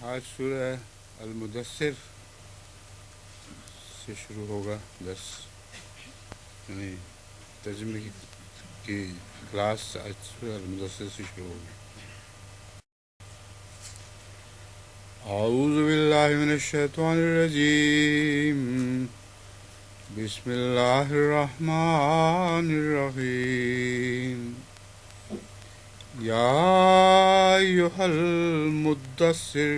آج سورہ المدثر سے شروع ہوگا درس، یعنی ترجمے کی کلاس آج سورہ المدثر سے شروع ہوگی۔ اعوذ باللہ من الشیطان الرجیم، بسم اللہ الرحمن الرحیم۔ یا ایھا المدثر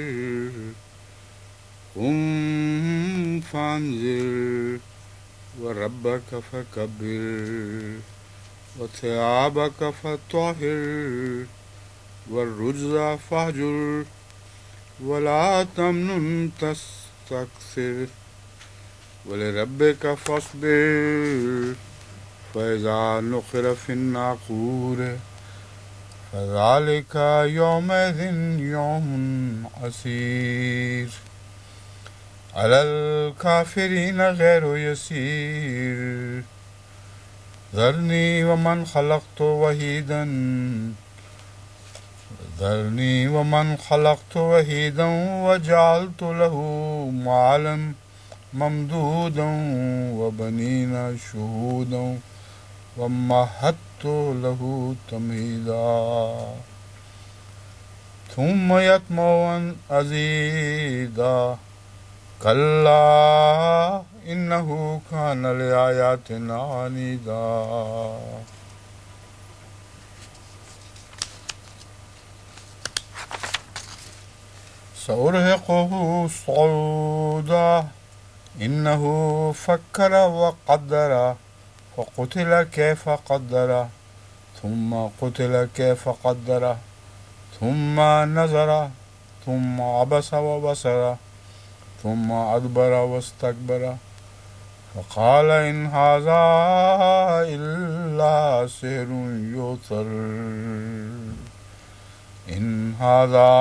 قم فانذر وربک فکبر وثیابک فطہر والرجز فاہجر ولا تمنن تستکثر ولربک فاصبر فاذا نقر فی الناقور فذلك يومئذ يوم عسير على الكافرين غير يسير ذرني ومن خلقت وحيدا وجعلت له مالا ممدودا وبنين شهودا ومهدت له تمهيدا ثم يطمع أن أزيد كلا إنه كان لآياتنا عنيدا۔ سأرهقه صعودا إنه فكر وقدر فقتل كيف قدر ثم قتل كيف قدر ثم نظر ثم عبس وبصر ثم أدبر واستكبر فقال إن هذا إلا سحر يؤثر إن هذا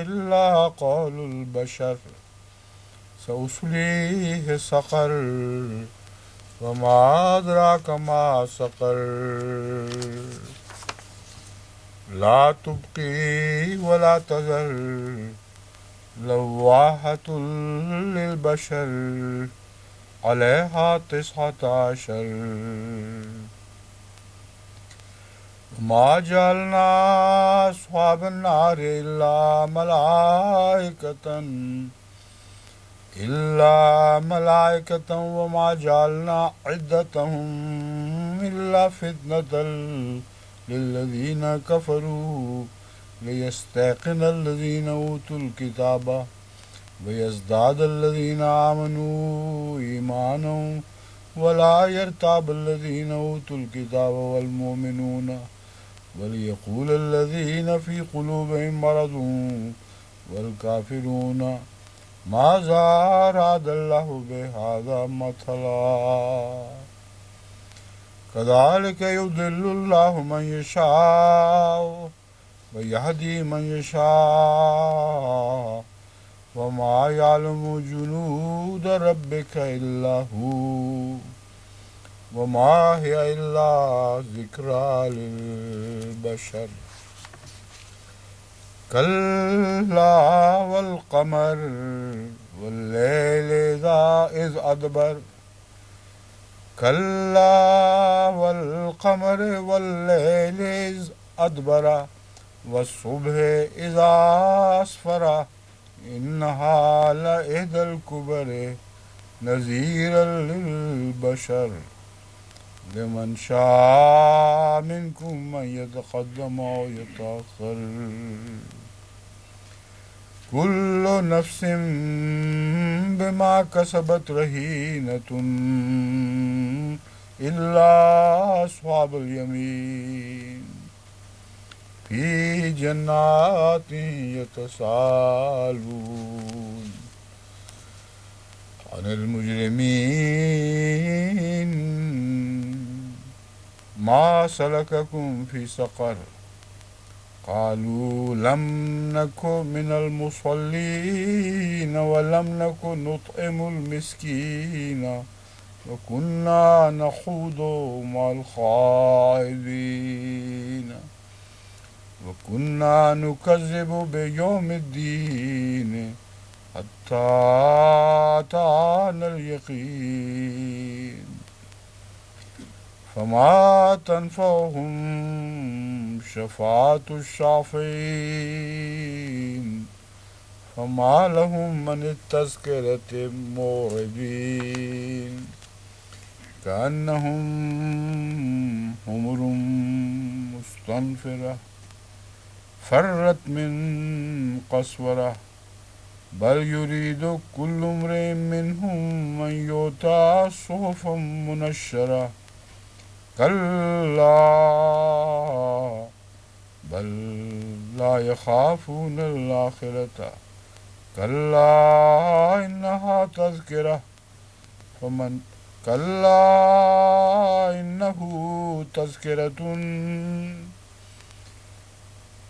إلا قول البشر سأصليه سقر وما أدراك ما سقر لا تبقي ولا تذر لواحة للبشر عليها 19 وما جعلنا أصحاب النار إلا ملائكة وما جعلنا عدتهم إلا فتنة للذين كفروا ليستيقن الذين أوتوا الكتاب ويزداد الذين آمنوا إيمانا ولا يرتاب الذين أوتوا الكتاب والمؤمنون وليقول الذين في قلوبهم مرض والكافرون ماذا أراد الله بهذا مثلا كذلك يضل الله من يشاء ويهدي من يشاء وما يعلم جنود ربك إلا هو وما هي إلا ذكرى للبشر كلا والقمر والليل إذ أدبر كلا والقمر والليل إذ أدبر والصبح إذا أسفر إنها لإحدى الكبر نذيرا للبشر لمن شاء منكم من يتقدم أو يتأخر كل نفس بما كسبت رهينة إلا أصحاب اليمين في جنات يتساءلون عن المجرمين ما سلككم في سقر قالوا لم نك من المصلين ولم نك نطعم المسكين وكنا نخوض مع الخائضين وَكُنَّا نُكَذِّبُ بِيَوْمِ الدِّينِ حَتَّى أَتَانَا الْيَقِينُ فَمَا تَنفَعُهُمْ شَفَاعَةُ الشَّافِعِينَ فَمَا لَهُمْ عَنِ التَّذْكِرَةِ مُعْرِضِينَ كَأَنَّهُمْ حُمُرٌ مُّسْتَنفِرَةٌ فَرَّتْ مِن قَسْوَرَةٍ بَلْ يُرِيدُ كُلُّ امْرِئٍ مِّنْهُمْ أَن يُؤْتَىٰ صُحُفًا مُّنَشَّرَةً كَلَّا بَل لَّا يَخَافُونَ الْآخِرَةَ كَلَّا إِنَّهَا تَذْكِرَةٌ كَلَّا إِنَّهُ تَذْكِرَةٌ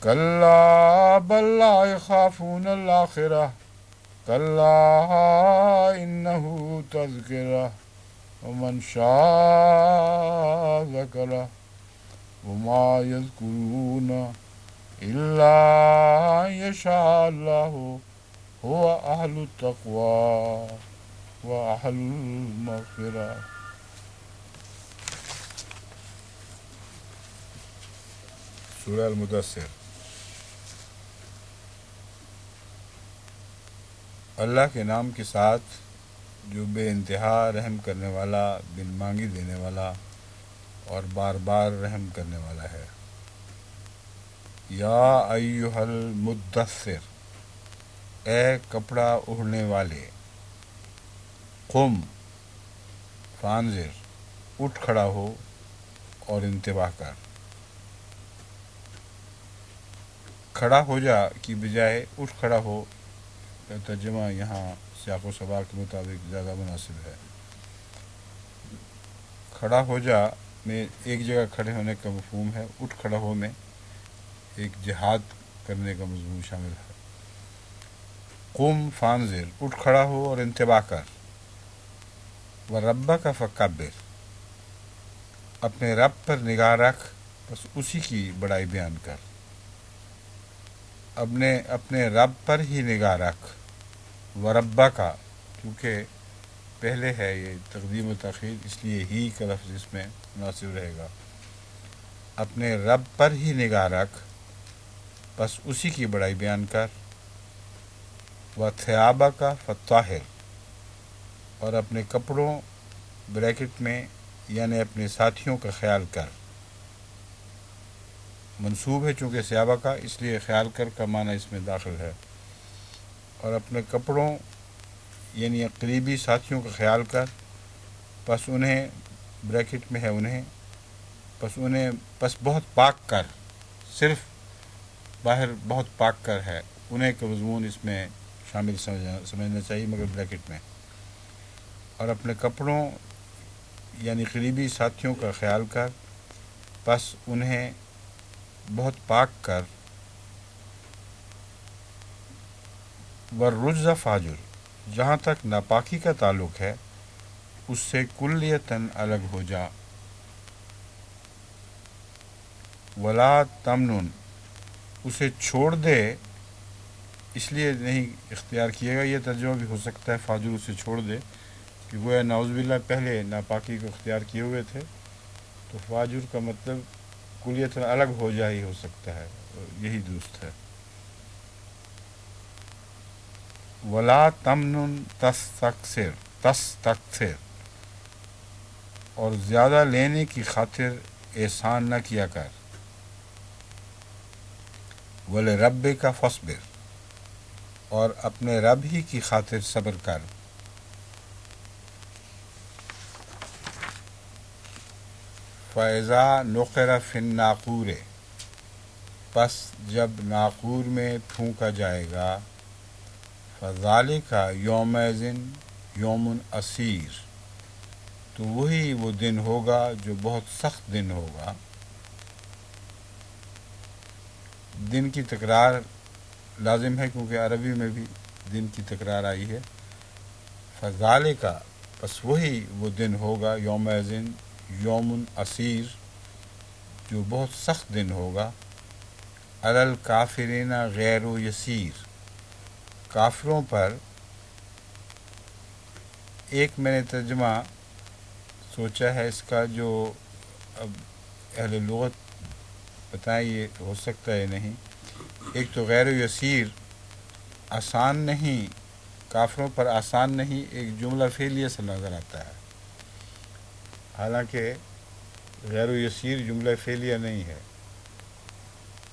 كَلَّا بَل لَّا يَخَافُونَ الْآخِرَةَ كَلَّا إِنَّهُ تَذْكِرَةٌ وَمَن شَاءَ ذَكَرَهُ وَمَا يَذْكُرُونَ إِلَّا أَن يَشَاءَ اللَّهُ هُوَ أَهْلُ التَّقْوَىٰ وَأَهْلُ الْمَغْفِرَةِ. سورہ المدثر. اللہ کے نام کے ساتھ جو بے انتہا رحم کرنے والا، بن مانگی دینے والا اور بار بار رحم کرنے والا ہے. یا ایھا المدثر، اے کپڑا اوڑھنے والے. قم فانذر، اٹھ کھڑا ہو اور انتباہ کر. کھڑا ہو جا کی بجائے اٹھ کھڑا ہو کا ترجمہ یہاں سیاق و سباق کے مطابق زیادہ مناسب ہے. کھڑا ہو جا میں ایک جگہ کھڑے ہونے کا مفہوم ہے، اٹھ کھڑا ہو میں ایک جہاد کرنے کا مضمون شامل ہے. قم فانذر، اٹھ کھڑا ہو اور انتباہ کر. وَرَبَّكَ فَكَبِّرْ، اپنے رب پر نگاہ رکھ، بس اسی کی بڑائی بیان کر. اپنے رب پر ہی نگاہ رکھ. وَرَبَّكَ کیونکہ پہلے ہے یہ تقدیم و تاخیر، اس لیے ہی کا لفظ اس میں مناسب رہے گا. اپنے رب پر ہی نگاہ رکھ، بس اسی کی بڑائی بیان کر. وَثِيَابَكَ فَطَّهِّرْ، اور اپنے کپڑوں بریکٹ میں یعنی اپنے ساتھیوں کا خیال کر. منصوب ہے چونکہ سیابہ کا، اس لیے خیال کر کا معنی اس میں داخل ہے. اور اپنے کپڑوں یعنی قریبی ساتھیوں کا خیال کر، پس انہیں بریکٹ میں ہے انہیں بہت پاک کر. صرف باہر بہت پاک کر ہے، انہیں کا مضمون اس میں شامل سمجھنا چاہیے مگر بریکٹ میں. اور اپنے کپڑوں یعنی قریبی ساتھیوں کا خیال کر، پس انہیں بہت پاک کر. وَالرُّجْزَ فَاہْجُرْ، جہاں تک ناپاکی کا تعلق ہے اس سے کلیتاً الگ ہو جا. وَلَا تَمْنُنْ، اسے چھوڑ دے، اس لیے نہیں اختیار کیے گا. یہ ترجمہ بھی ہو سکتا ہے فاجر اسے چھوڑ دے، کہ گویا نعوذ باللہ پہلے ناپاکی کو اختیار کیے ہوئے تھے، تو فاجر کا مطلب کلیتاً الگ ہو جا ہی ہو سکتا ہے، یہی درست ہے. وَلَا تَمْنُنْ تَسْتَكْثِرْ، اور زیادہ لینے کی خاطر احسان نہ کیا کر. وَلِرَبِّكَ فَاصْبِرْ، اور اپنے رب ہی کی خاطر صبر کر. فَإِذَا نُقِرَ فِي النَّاقُورِ، پس جب ناقور میں پھونکا جائے گا. فَذَلِكَ يَوْمَئِذٍ يَوْمٌ عَسِيرٌ، تو وہی وہ دن ہوگا جو بہت سخت دن ہوگا. دن کی تکرار لازم ہے کیونکہ عربی میں بھی دن کی تکرار آئی ہے. فَذَلِكَ، پس وہی وہ دن ہوگا، یومئذ یوم عسیر، جو بہت سخت دن ہوگا. علل کافرین غیر و یسیر، کافروں پر ایک میں نے ترجمہ سوچا ہے اس کا، جو اب اہل لغت بتائیں یہ ہو سکتا ہے نہیں۔ ایک تو غیر و یسیر آسان نہیں، کافروں پر آسان نہیں، ایک جملہ فعلیہ سے نظر آتا ہے، حالانکہ غیر و یسیر جملہ فعلیہ نہیں ہے،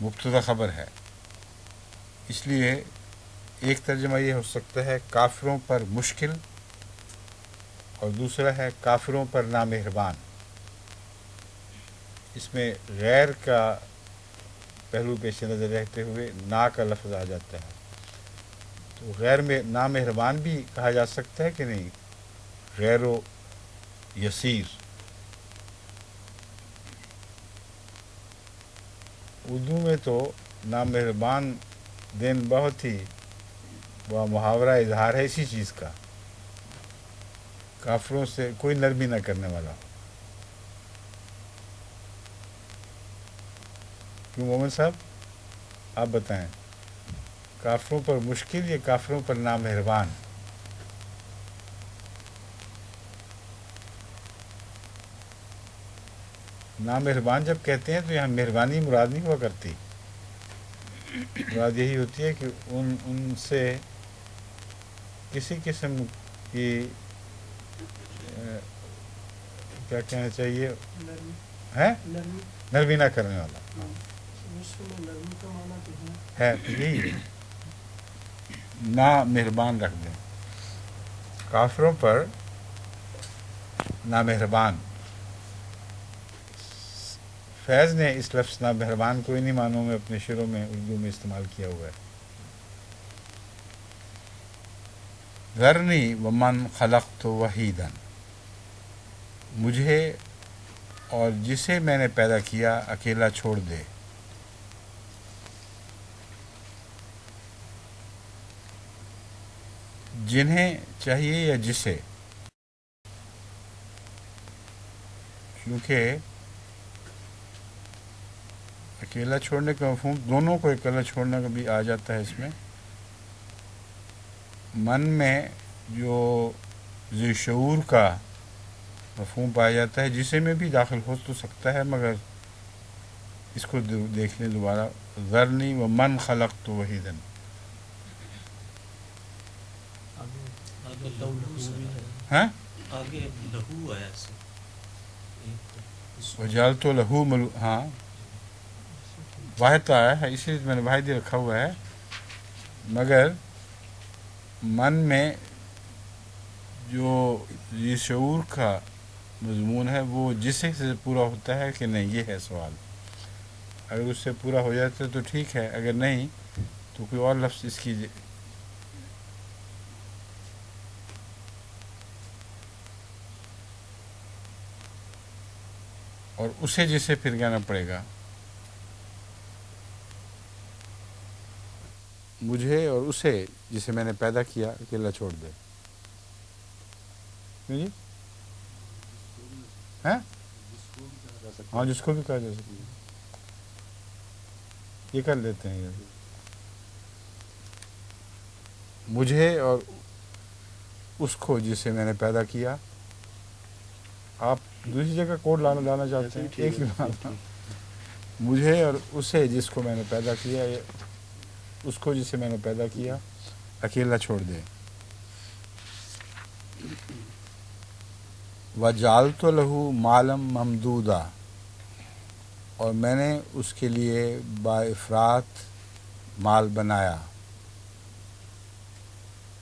مبتدا خبر ہے۔ اس لیے ایک ترجمہ یہ ہو سکتا ہے کافروں پر مشکل، اور دوسرا ہے کافروں پر نامہربان۔ اس میں غیر کا پہلو پیش نظر رہتے ہوئے نا کا لفظ آ جاتا ہے، تو غیر میں نامہربان بھی کہا جا سکتا ہے کہ نہیں، غیر و یسیر۔ اردو میں تو نامہربان دین بہت ہی وہ محاورہ اظہار ہے اسی چیز کا، کافروں سے کوئی نرمی نہ کرنے والا۔ کیوں مومن صاحب آپ بتائیں، کافروں پر مشکل یا کافروں پر نامہربان؟ نامہربان جب کہتے ہیں تو یہاں مہربانی مراد نہیں ہوا کرتی، مراد یہی ہوتی ہے کہ ان سے کسی قسم کی کیا کہنا چاہیے ہے، نرمی نہ کرنے والا ہے، تو یہی ہے نا مہربان رکھ دیں، کافروں پر نامہربان۔ فیض نے اس لفظ نامہربان کو انہی معنوں میں اپنے شعروں میں اردو میں استعمال کیا ہوا ہے۔ ذرنی ومن خلقت وحیدا، مجھے اور جسے میں نے پیدا کیا اکیلا چھوڑ دے۔ جنہیں چاہیے یا جسے، کیونکہ اکیلا چھوڑنے کا مفہوم دونوں کو اکیلا چھوڑنے کا بھی آ جاتا ہے اس میں۔ من میں جو ذی شعور کا مفہوم پایا جاتا ہے، جسے میں بھی داخل ہو تو سکتا ہے، مگر اس کو دیکھ لیں دوبارہ، ذرنی ومن خلقت وحیدا، ہاں وجعلت لہ ہاں واحد تو آیا ہے، اسی لیے میں نے واحد ہی رکھا ہوا ہے، مگر من میں جو یہ شعور کا مضمون ہے وہ جسے سے پورا ہوتا ہے کہ نہیں، یہ ہے سوال۔ اگر اس سے پورا ہو جاتا ہے تو ٹھیک ہے، اگر نہیں تو کوئی اور لفظ اس کی اور اسے جسے پھر کہنا پڑے گا، مجھے اور اسے جسے میں نے پیدا کیا اکیلا چھوڑ دے۔ جی ہاں جس کو بھی کہا جا سکتا ہے، یہ کر لیتے ہیں، مجھے اور اس کو جسے میں نے پیدا کیا۔ آپ دوسری جگہ کوڈ لانا چاہتے ہیں، ایک ہی بات، مجھے اور اسے جس کو میں نے پیدا کیا، اس کو جسے میں نے پیدا کیا اکیلا چھوڑ دے۔ وجعلت لہ مالا ممدودا، اور میں نے اس کے لیے با افراط مال بنایا۔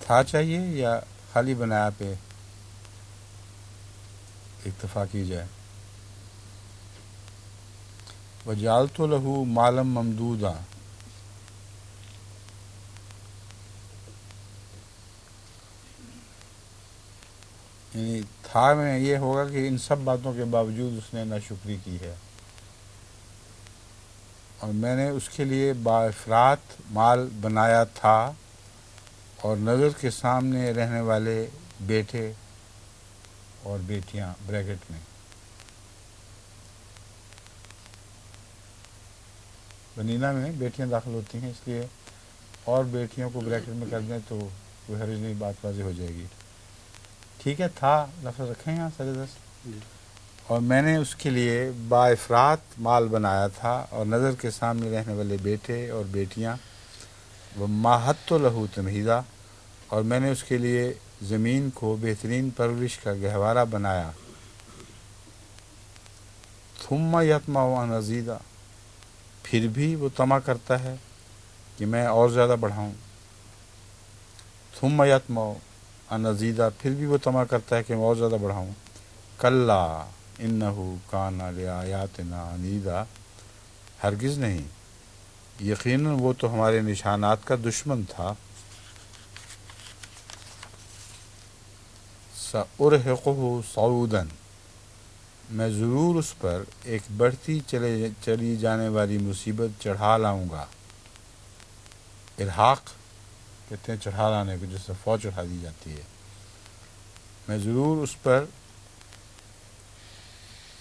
تھا چاہیے یا خالی بنایا پہ اکتفا کی جائے؟ وجعلت لہ مالا ممدودا، یعنی تھا میں یہ ہوگا کہ ان سب باتوں کے باوجود اس نے ناشکری کی ہے، اور میں نے اس کے لیے با افراط مال بنایا تھا، اور نظر کے سامنے رہنے والے بیٹے اور بیٹیاں بریکٹ میں۔ بنینا میں بیٹیاں داخل ہوتی ہیں، اس لیے اور بیٹیوں کو بریکٹ میں کر دیں تو کوئی حرج نہیں، بات واضح ہو جائے گی. ٹھیک ہے، تھا لفظ رکھیں یہاں سر دست. اور میں نے اس کے لیے با افراط مال بنایا تھا اور نظر کے سامنے رہنے والے بیٹے اور بیٹیاں، وہ ماہت لہو تمہیدہ، اور میں نے اس کے لیے زمین کو بہترین پرورش کا گہوارہ بنایا. ثم یطمع ان ازیدہ، پھر بھی وہ طمع کرتا ہے کہ میں اور زیادہ بڑھاؤں. ثم یطمع ان ازیدہ، پھر بھی وہ طمع کرتا ہے کہ میں اور زیادہ بڑھاؤں. کلا انہ کان لآیاتنا عنیدا، ہرگز نہیں، یقیناً وہ تو ہمارے نشانات کا دشمن تھا. سأرہقہ صعودا، میں ضرور اس پر ایک بڑھتی چلی جانے والی مصیبت چڑھا لاؤں گا. ارحاق کہتے ہیں چڑھا لانے کو، جس سے فوج چڑھا دی جاتی ہے. میں ضرور اس پر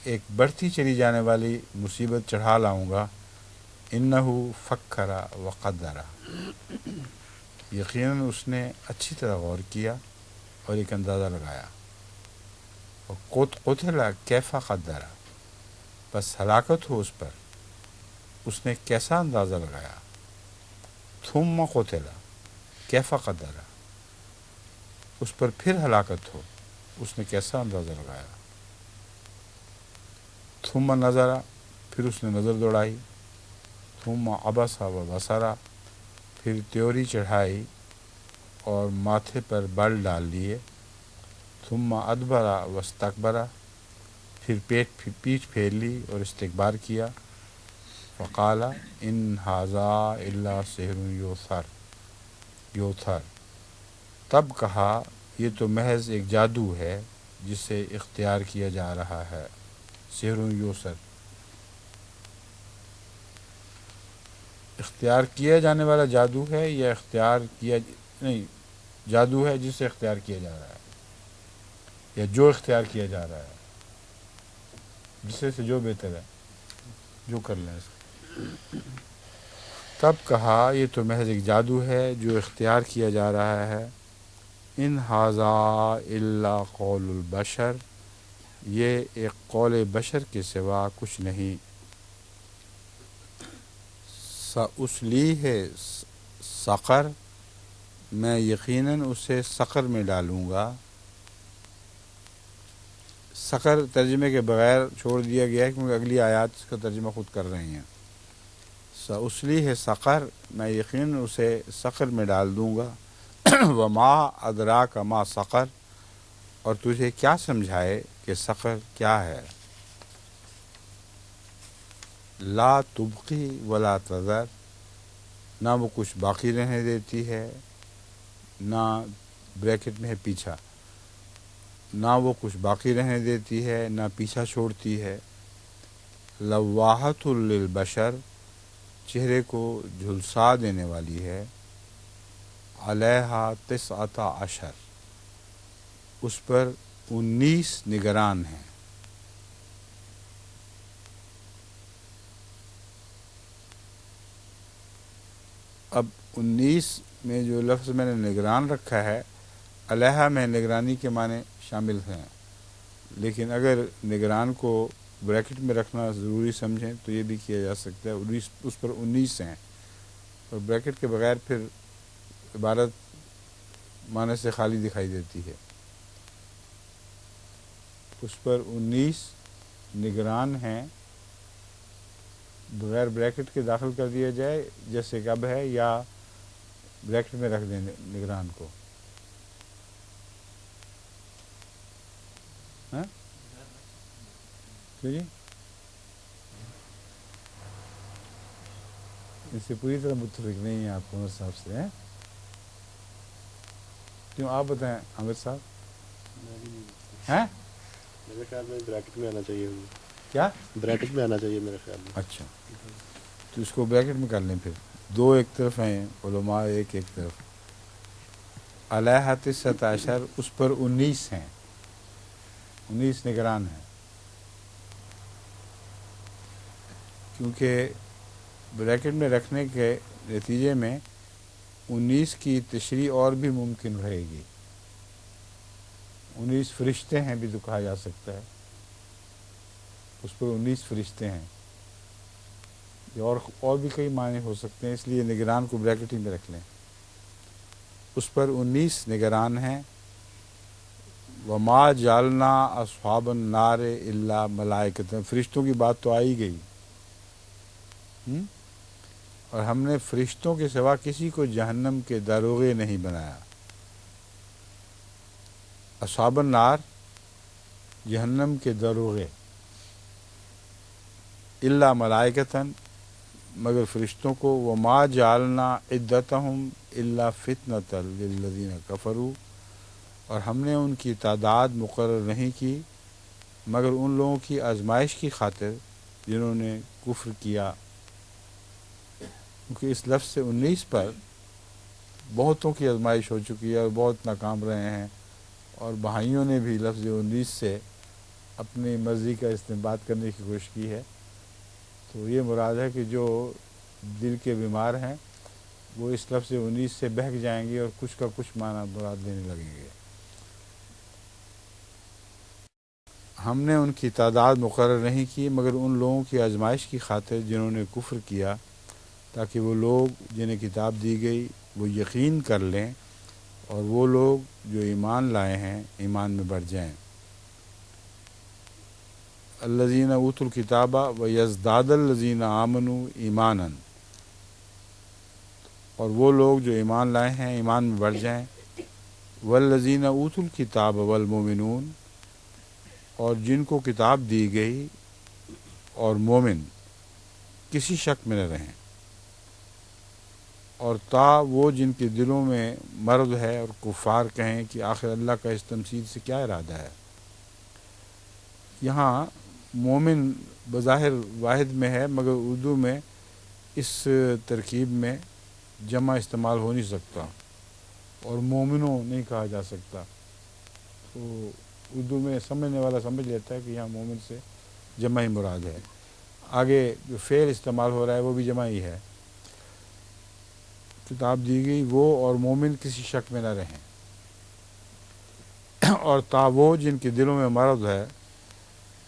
ایک بڑھتی چلی جانے والی مصیبت چڑھا لاؤں گا. انہ فکر وقدر، یقیناً اس نے اچھی طرح غور کیا اور ایک اندازہ لگایا. قتل کیف قدر، بس ہلاکت ہو اس پر، اس نے کیسا اندازہ لگایا. ثم قتل کیف قدر، اس پر پھر ہلاکت ہو، اس نے کیسا اندازہ لگایا. ثم نظر، پھر اس نے نظر دوڑائی. ثم عبس و بصر، پھر تیوری چڑھائی اور ماتھے پر بال ڈال لیے. ثم ادبر واستکبر، پھر پیٹھ پھیر لی اور استکبار کیا. فقال ان ھذا الا سحر یؤثر، تب کہا یہ تو محض ایک جادو ہے جسے اختیار کیا جا رہا ہے. سحر یؤثر، اختیار کیا جانے والا جادو ہے یا اختیار کیا نہیں، جادو ہے جسے اختیار کیا جا رہا ہے یا جو اختیار کیا جا رہا ہے، جسے سے جو بہتر ہے، جو کر لیں اس کو. تب کہا یہ تو محض ایک جادو ہے جو اختیار کیا جا رہا ہے. ان ھذا الا قول البشر، یہ ایک قول بشر کے سوا کچھ نہیں. سأصلیہ سقر، میں یقیناً اسے سقر میں ڈالوں گا. سقر ترجمے کے بغیر چھوڑ دیا گیا ہے کیونکہ اگلی آیات اس کا ترجمہ خود کر رہی ہیں. سأصلیہ سقر، میں یقیناً اسے سقر میں ڈال دوں گا. وما ادراک ما سقر، اور تجھے کیا سمجھائے کہ سقر کیا ہے. لا تبقی ولا تذر، نہ وہ کچھ باقی رہنے دیتی ہے، نہ بریکٹ میں ہے پیچھا، نہ وہ کچھ باقی رہنے دیتی ہے نہ پیچھا چھوڑتی ہے. لواحۃ للبشر، چہرے کو جھلسا دینے والی ہے. علیہا تسعۃ عشر، اس پر 19 نگران ہیں. اب 19 میں جو لفظ میں نے نگران رکھا ہے، علیہا میں نگرانی کے معنی شامل ہیں، لیکن اگر نگران کو بریکٹ میں رکھنا ضروری سمجھیں تو یہ بھی کیا جا سکتا ہے. اس پر 19 ہیں، اور بریکٹ کے بغیر پھر عبارت معنی سے خالی دکھائی دیتی ہے. اس پر 19 نگران ہیں، بغیر بریکٹ کے داخل کر دیا جائے جیسے کہ اب ہے، یا بریکٹ میں رکھ دیں نگران کو. ہاں جی، اس سے پوری طرح متفق نہیں ہیں آپ عمر صاحب سے، ہیں کیوں؟ آپ بتائیں عامر صاحب. ہیں میرے خیال میں بریکٹ میں آنا چاہیے. کیا بریکٹ میں آنا چاہیے میرے خیال میں. اچھا، تو اس کو بریکٹ میں کر لیں. پھر دو ایک طرف ہیں علماء، ایک طرف. علیہ تسعۃ عشر، اس پر 19 ہیں، 19 نگران ہیں. کیونکہ بریکٹ میں رکھنے کے نتیجے میں 19 کی تشریح اور بھی ممکن رہے گی. 19 فرشتے ہیں بھی تو کہا جا سکتا ہے، اس پر 19 فرشتے ہیں، اور بھی کئی معنی ہو سکتے ہیں، اس لیے نگران کو بریکٹ ہی میں رکھ لیں. اس پر 19 نگران ہیں. وما جعلنا اصحاب النار الا ملائکۃ، فرشتوں کی بات تو آئی گئی، اور ہم نے فرشتوں کے سوا کسی کو جہنم کے داروغے نہیں بنایا. اصحاب النار جہنم کے داروغے، الا ملائکۃً مگر فرشتوں کو. وما جعلنا عدتہم الا فتنۃ للذین کفروا، اور ہم نے ان کی تعداد مقرر نہیں کی مگر ان لوگوں کی آزمائش کی خاطر جنہوں نے کفر کیا. کیونکہ اس لفظ سے 19 پر بہتوں کی آزمائش ہو چکی ہے اور بہت ناکام رہے ہیں، اور بہائیوں نے بھی لفظ 19 سے اپنی مرضی کا استنباط کرنے کی کوشش کی ہے. تو یہ مراد ہے کہ جو دل کے بیمار ہیں وہ اس لفظ 19 سے بہک جائیں گے اور کچھ کا کچھ معنی مراد دینے لگیں گے. ہم نے ان کی تعداد مقرر نہیں کی مگر ان لوگوں کی آزمائش کی خاطر جنہوں نے کفر کیا، تاکہ وہ لوگ جنہیں کتاب دی گئی وہ یقین کر لیں اور وہ لوگ جو ایمان لائے ہیں ایمان میں بڑھ جائیں. الذین اوتوا الکتاب ویزداد الذین آمنوا ایمانا، اور وہ لوگ جو ایمان لائے ہیں ایمان میں بڑھ جائیں. والذین اوتوا الکتاب والمؤمنون، اور جن کو کتاب دی گئی اور مومن کسی شک میں نہ رہیں. اور وہ جن کے دلوں میں مرض ہے اور کفار کہیں کہ آخر اللہ کا اس تمثیل سے کیا ارادہ ہے. یہاں مومن بظاہر واحد میں ہے مگر اردو میں اس ترکیب میں جمع استعمال ہو نہیں سکتا اور مومنوں نہیں کہا جا سکتا. تو اردو میں سمجھنے والا سمجھ لیتا ہے کہ یہاں مومن سے جمع ہی مراد ہے. آگے جو فعل استعمال ہو رہا ہے وہ بھی جمع ہی ہے. کتاب دی گئی وہ اور مومن کسی شک میں نہ رہیں. اور وہ جن کے دلوں میں مرض ہے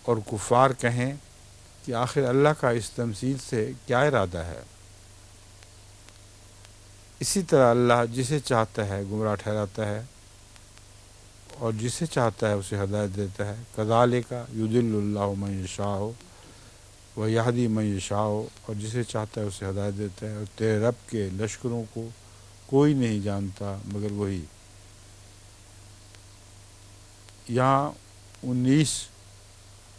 اور کفار کہیں کہ آخر اللہ کا اس تمثیل سے کیا ارادہ ہے. اسی طرح اللہ جسے چاہتا ہے گمراہ ٹھہراتا ہے اور جسے چاہتا ہے اسے ہدایت دیتا ہے. کذالک یضل اللہ من یشاء ویہدی من یشاء، اور جسے چاہتا ہے اسے ہدایت دیتا ہے. اور تیرے رب کے لشکروں کو کوئی نہیں جانتا مگر وہی. یہاں 19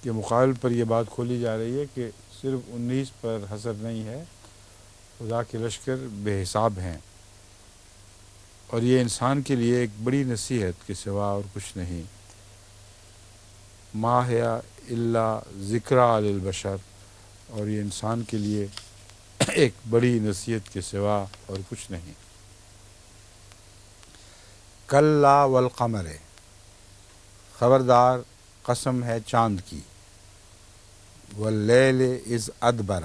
کے مقابل پر یہ بات کھولی جا رہی ہے کہ صرف 19 پر حصر نہیں ہے، خدا کے لشکر بے حساب ہیں، اور یہ انسان کے لیے ایک بڑی نصیحت کے سوا اور کچھ نہیں. ما ہی الا ذکریٰ للبشر، اور یہ انسان کے لیے ایک بڑی نصیحت کے سوا اور کچھ نہیں. کلا والقمر، خبردار قسم ہے چاند کی. واللیل اذ ادبر،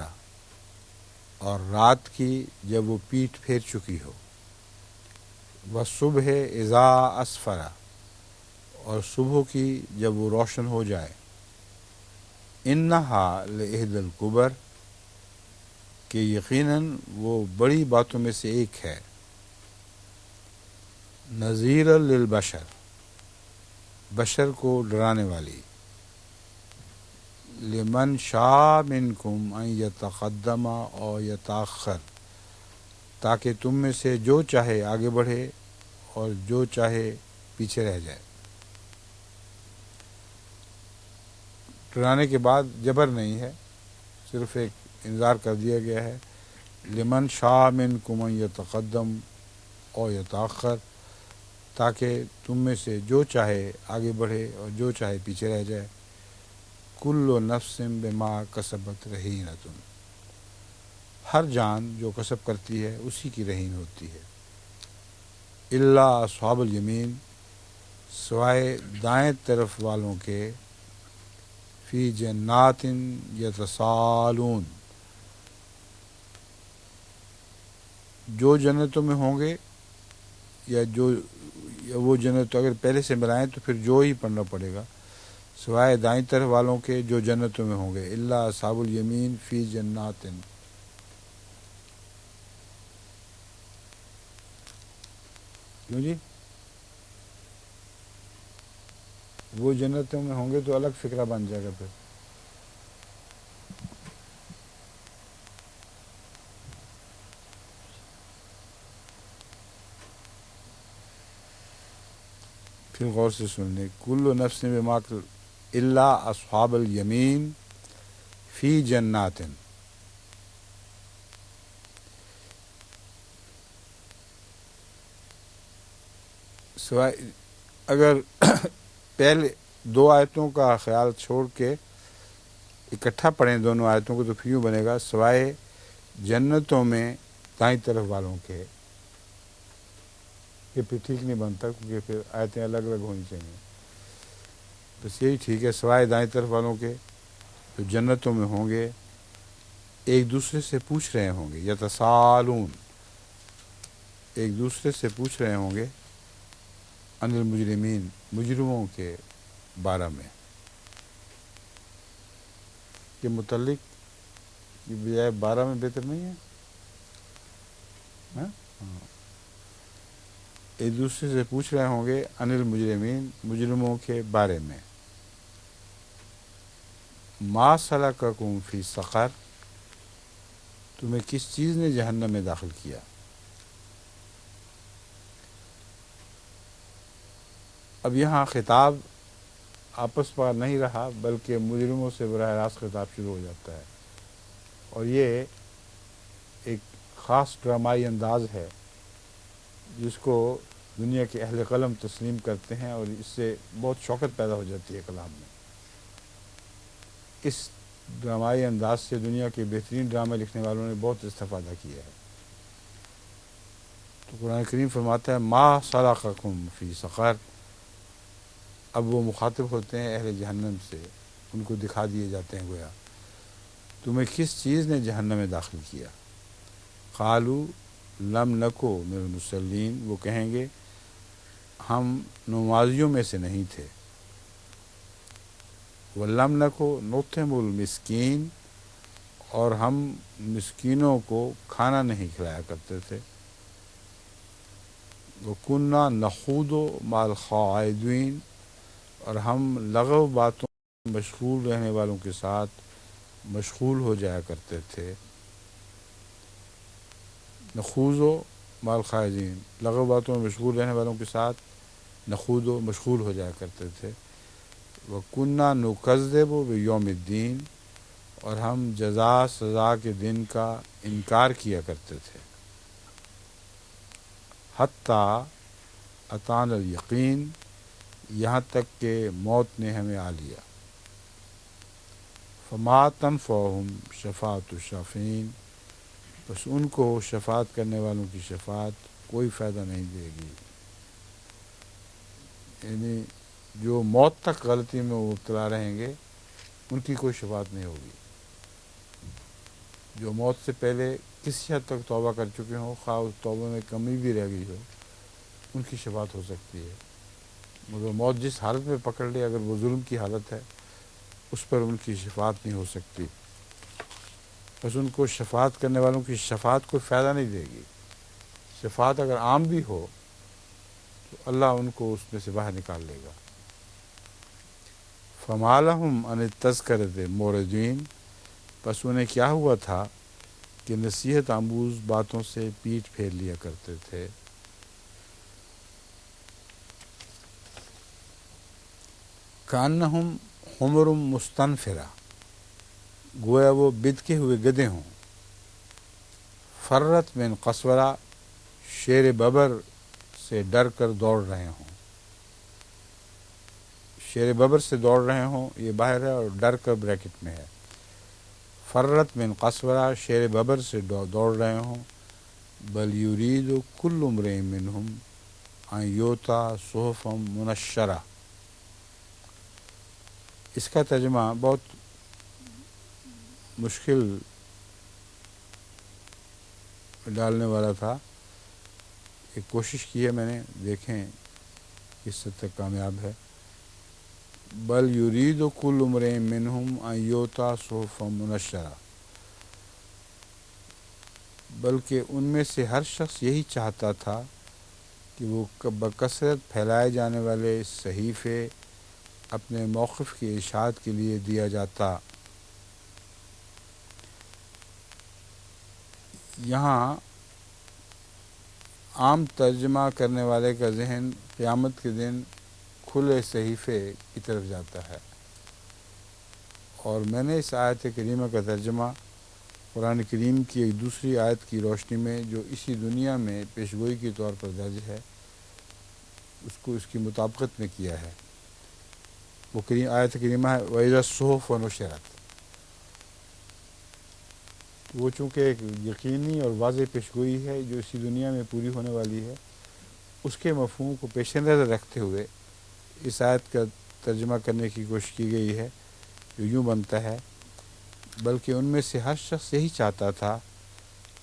اور رات کی جب وہ پیٹھ پھیر چکی ہو. والصبح اذا اسفر، اور صبح کی جب وہ روشن ہو جائے. انہا لإحدی الکبر، کہ یقیناً وہ بڑی باتوں میں سے ایک ہے. نذیرا للبشر، بشر کو ڈرانے والی. لمن شاء منکم ان یتقدم او یتأخر، تاکہ تم میں سے جو چاہے آگے بڑھے اور جو چاہے پیچھے رہ جائے. ڈرانے کے بعد جبر نہیں ہے، صرف ایک انذار کر دیا گیا ہے. لمن شاء منکم ان یتقدم او یتأخر، تاکہ تم میں سے جو چاہے آگے بڑھے اور جو چاہے پیچھے رہ جائے. کل نفس بما کسبت رہینۃ، ہر جان جو کسب کرتی ہے اسی کی رہین ہوتی ہے. الا اصحاب الیمین، سوائے دائیں طرف والوں کے. فی جنات یتساءلون، جو جنتوں میں ہوں گے یا وہ جنت اگر پہلے سے ملائیں تو پھر جو ہی پڑھنا پڑے گا، سوائے دائیں طرف والوں کے جو جنتوں میں ہوں گے، الا اصحاب الیمین فی جنات. کیوں جی؟ وہ جنتوں میں ہوں گے تو الگ فکرہ بن جائے گا. پھر غور سے سن لیں. کل نفس بما الا اصحاب الیمین فی جنات. سوائے اگر پہلے دو آیتوں کا خیال چھوڑ کے اکٹھا پڑھیں دونوں آیتوں کو تو پھر یوں بنے گا سوائے جنتوں میں دائیں طرف والوں کے. یہ پھر ٹھیک نہیں بنتا کیونکہ پھر آیتیں الگ الگ ہونی چاہیے. بس یہی ٹھیک ہے، سوائے دائیں طرف والوں کے جو جنتوں میں ہوں گے ایک دوسرے سے پوچھ رہے ہوں گے، یتسالون، ایک دوسرے سے پوچھ رہے ہوں گے عن المجرمین، مجرموں کے بارے میں. کہ متعلق کی بجائے 12 میں بہتر نہیں ہے؟ ہاں؟ ایک دوسرے سے پوچھ رہے ہوں گے عن المجرمین، مجرموں کے بارے میں. ما سلککم فی سقر، تمہیں کس چیز نے جہنم میں داخل کیا؟ اب یہاں خطاب آپس پر نہیں رہا بلکہ مجرموں سے براہ راست خطاب شروع ہو جاتا ہے، اور یہ ایک خاص ڈرامائی انداز ہے جس کو دنیا کے اہل قلم تسلیم کرتے ہیں، اور اس سے بہت شوقت پیدا ہو جاتی ہے کلام میں. اس ڈرامائی انداز سے دنیا کے بہترین ڈرامے لکھنے والوں نے بہت استفادہ کیا ہے. تو قرآن کریم فرماتا ہے ما سلککم فی سقر. اب وہ مخاطب ہوتے ہیں اہل جہنم سے، ان کو دکھا دیے جاتے ہیں گویا تمہیں کس چیز نے جہنم میں داخل کیا. قالوا لم نکو من المصلین، وہ کہیں گے ہم نمازیوں میں سے نہیں تھے. ولم نکو نطعم المسکین، اور ہم مسکینوں کو کھانا نہیں کھلایا کرتے تھے. وکنا نخوض مع الخائضین، اور ہم لغو باتوں میں مشغول رہنے والوں کے ساتھ مشغول ہو جایا کرتے تھے. نخوض مع الخائضین، لغو باتوں میں مشغول رہنے والوں کے ساتھ نخوض و مشغول ہو جایا کرتے تھے. وَكُنَّا نُكَذِّبُ بِيَوْمِ الدِّينِ، اور ہم جزا سزا کے دن کا انکار کیا کرتے تھے. حتیٰ اتانا الیقین، یہاں تک کہ موت نے ہمیں آ لیا. فما تنفعہم شفاعۃ الشافعین، بس ان کو شفاعت کرنے والوں کی شفاعت کوئی فائدہ نہیں دے گی. یعنی جو موت تک غلطی میں مبتلا رہیں گے ان کی کوئی شفاعت نہیں ہوگی. جو موت سے پہلے کسی حد تک توبہ کر چکے ہوں، خواہ اس توبہ میں کمی بھی رہ گئی ہو، ان کی شفاعت ہو سکتی ہے. مگر موت جس حالت میں پکڑ لے، اگر وہ ظلم کی حالت ہے، اس پر ان کی شفاعت نہیں ہو سکتی. بس ان کو شفاعت کرنے والوں کی شفاعت کوئی فائدہ نہیں دے گی. شفاعت اگر عام بھی ہو تو اللہ ان کو اس میں سے باہر نکال لے گا. فما لہم عن التذکرۃ معرضین، بس انہیں کیا ہوا تھا کہ نصیحت آموز باتوں سے پیٹھ پھیر لیا کرتے تھے. کانہم حمر مستنفرہ، گویا وہ بدکے ہوئے گدھے ہوں. فرت من قسورہ، شیر ببر سے ڈر کر دوڑ رہے ہوں. شیر ببر سے دوڑ رہے ہوں، یہ باہر ہے، اور ڈر کر بریکٹ میں ہے. فرت من قسورہ، شیر ببر سے دوڑ رہے ہوں. بل یرید کل امرئ منہم ان یؤتی صحفا منشرہ. اس کا ترجمہ بہت، مشکل ڈالنے والا تھا، ایک کوشش کی ہے میں نے، دیکھیں کس حد تک کامیاب ہے۔ بل یرید کل امرئ منہم ان یؤتی صحفا منشرہ، بلکہ ان میں سے ہر شخص یہی چاہتا تھا کہ وہ بکثرت پھیلائے جانے والے صحیفے اپنے موقف کی اشاعت کے لیے دیا جاتا۔ یہاں عام ترجمہ کرنے والے کا ذہن قیامت کے دن کھلے صحیفے کی طرف جاتا ہے، اور میں نے اس آیت کریمہ کا ترجمہ قرآن کریم کی ایک دوسری آیت کی روشنی میں جو اسی دنیا میں پیشگوئی کے طور پر درج ہے اس کی مطابقت میں کیا ہے۔ وہ آیت کریمہ ہے وَإِذَا الصُّحُفُ نُشِرَتْ۔ وہ چونکہ ایک یقینی اور واضح پیشگوئی ہے جو اسی دنیا میں پوری ہونے والی ہے، اس کے مفہوم کو پیش نظر رکھتے ہوئے اس آیت کا ترجمہ کرنے کی کوشش کی گئی ہے، جو یوں بنتا ہے بلکہ ان میں سے ہر شخص یہی چاہتا تھا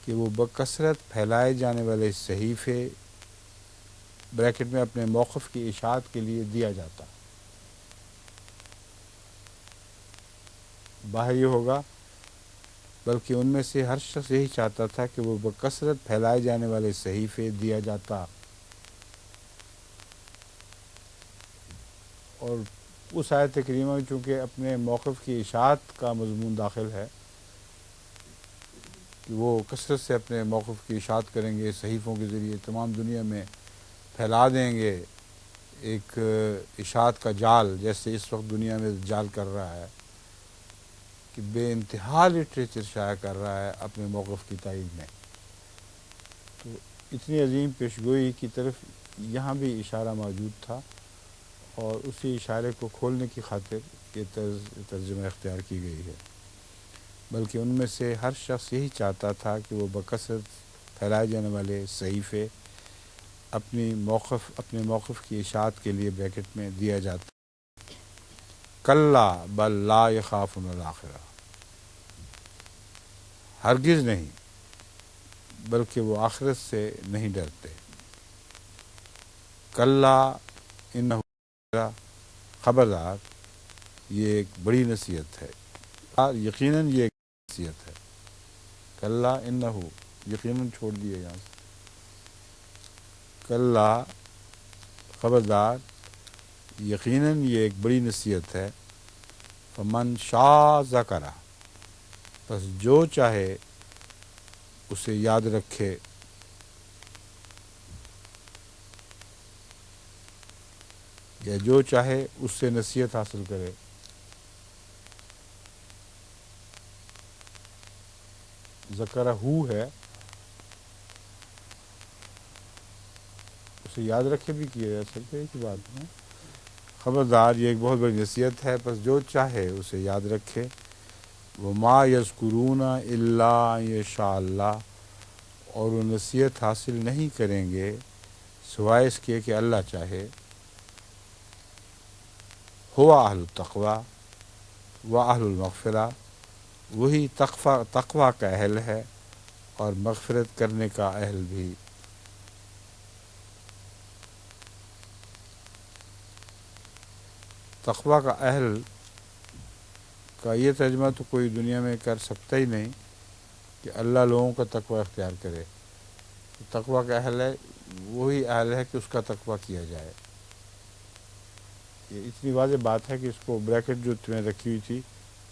کہ وہ بکثرت پھیلائے جانے والے صحیفے بریکٹ میں اپنے موقف کی اشاعت کے لیے دیا جاتا۔ باہر یہ ہوگا بلکہ ان میں سے ہر شخص یہی چاہتا تھا کہ وہ بکثرت پھیلائے جانے والے صحیفے دیا جاتا، اور اس آیت کریمہ میں چونکہ اپنے موقف کی اشاعت کا مضمون داخل ہے کہ وہ کثرت سے اپنے موقف کی اشاعت کریں گے، صحیفوں کے ذریعے تمام دنیا میں پھیلا دیں گے ایک اشاعت کا جال، جیسے اس وقت دنیا میں جال کر رہا ہے کہ بے انتہا لٹریچر شائع کر رہا ہے اپنے موقف کی تائید میں۔ تو اتنی عظیم پیشگوئی کی طرف یہاں بھی اشارہ موجود تھا، اور اسی اشارے کو کھولنے کی خاطر یہ ترجمہ اختیار کی گئی ہے۔ بلکہ ان میں سے ہر شخص یہی چاہتا تھا کہ وہ بکثرت پھیلائے جانے والے صحیفے اپنے موقف کی اشاعت کے لیے بریکٹ میں دیا جاتا۔ کلا بل لا یخافون الآخرہ، ہرگز نہیں، بلکہ وہ آخرت سے نہیں ڈرتے۔ کلا انہ، خبردار، یہ ایک بڑی نصیحت ہے، یقیناً یہ ایک نصیحت ہے۔ کلا انہ، یقیناً چھوڑ دیے یہاں سے، کلا، خبردار، یقیناً یہ ایک بڑی نصیحت ہے۔ فمن شاء ذکرہ، بس جو چاہے اسے یاد رکھے، یا جو چاہے اس سے نصیحت حاصل کرے۔ ذکرہ ہے، اسے یاد رکھے بھی کیا جا سکتا ہے، ایک بات ہے۔ خبردار، یہ ایک بہت بڑی نصیحت ہے، بس جو چاہے اسے یاد رکھے۔ وما یذکرون الا ان یشاء اللہ، اور وہ نصیحت حاصل نہیں کریں گے سوائے اس کے کہ اللہ چاہے۔ هو اہل التقوی و اہل المغفرہ، وہی تقوی کا اہل ہے اور مغفرت کرنے کا اہل بھی۔ تقوی کا اہل کا یہ ترجمہ تو کوئی دنیا میں کر سکتا ہی نہیں کہ اللہ لوگوں کا تقوی اختیار کرے۔ تقوی کا اہل ہے، وہی اہل ہے کہ اس کا تقوی کیا جائے۔ یہ اتنی واضح بات ہے کہ اس کو بریکٹ جو میں رکھی ہوئی تھی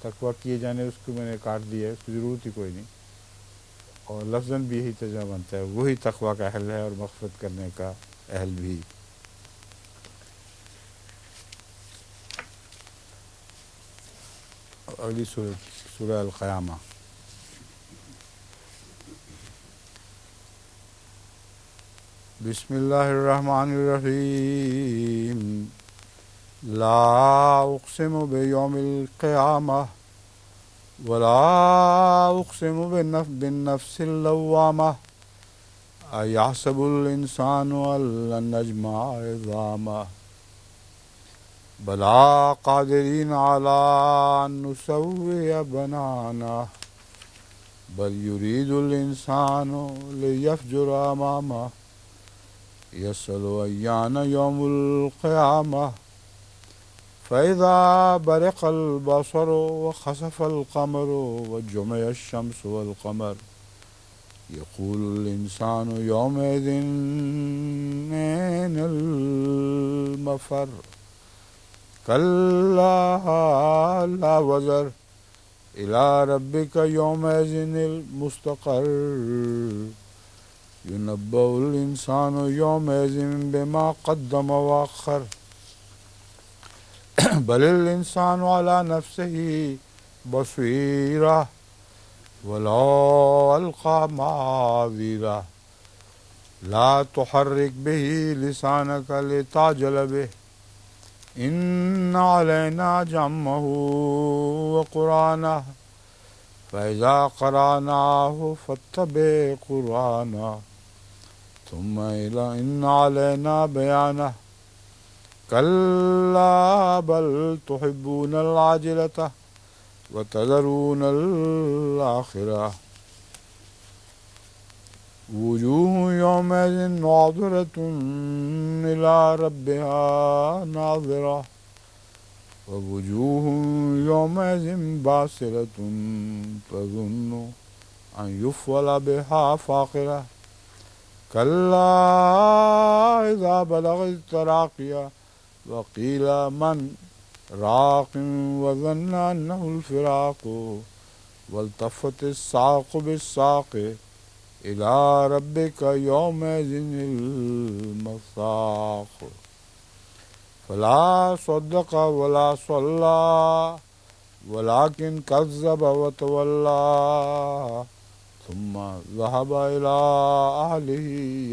تقوی کیے جانے، اس کو میں نے کاٹ دیا ہے، اس کی ضرورت ہی کوئی نہیں، اور لفظاً بھی یہی ترجمہ بنتا ہے، وہی تقوی کا اہل ہے اور مغفرت کرنے کا اہل بھی۔ اگلی سورہ القیامہ۔ بسم اللہ الرحمن الرحیم۔ لا اقسم بیوم القیامہ ولا اقسم بالنفس اللوامہ ایحسب الانسان ان لن نجمع عظامہ بلا قادرین علی ان نسوی بنانہ بل يريد الإنسان ليفجر أمامه يسأل أيان يوم القيامة فإذا برق البصر وخسف القمر وجمع الشمس والقمر يقول الإنسان يومئذ أين المفر كلا لا وزر إلى ربك يومئذ المستقر ينبأ الإنسان يومئذ بما قدم وأخر بل الإنسان على نفسه بصيرة ولو ألقى معاذيره لا تحرك به لسانك لتعجل به إن علينا جمعه وقرآنه فإذا قرأناه فاتبع قرآنه ثم إن علينا بيانه كلا بل تحبون العاجلة وتذرون الآخرة وجوه يومئذ ناظرة إلى ربها ناظرة ووجوه يومئذ باسرة تظن أن يفعل بها فاقرة كلا إذا بلغت التراقي وقيل من راق وظن أنه الفراق والتفت الساق بالساق إلى ربك يومئذ المساق فلا صدق ولا صلى ولكن كذب وتولى ثم ذهب إلى أهله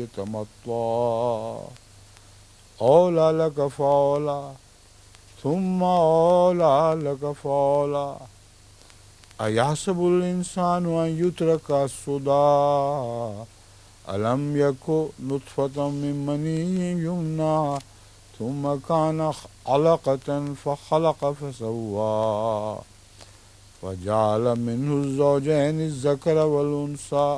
يتمطى أولى لك فأولى ثم أولى لك فأولى أيحسب الإنسان أن يترك سدى ألم يك نطفة من مني يمنى ثم كان علقة فخلق فسوى وجعل منه الزوجين الذكر والأنثى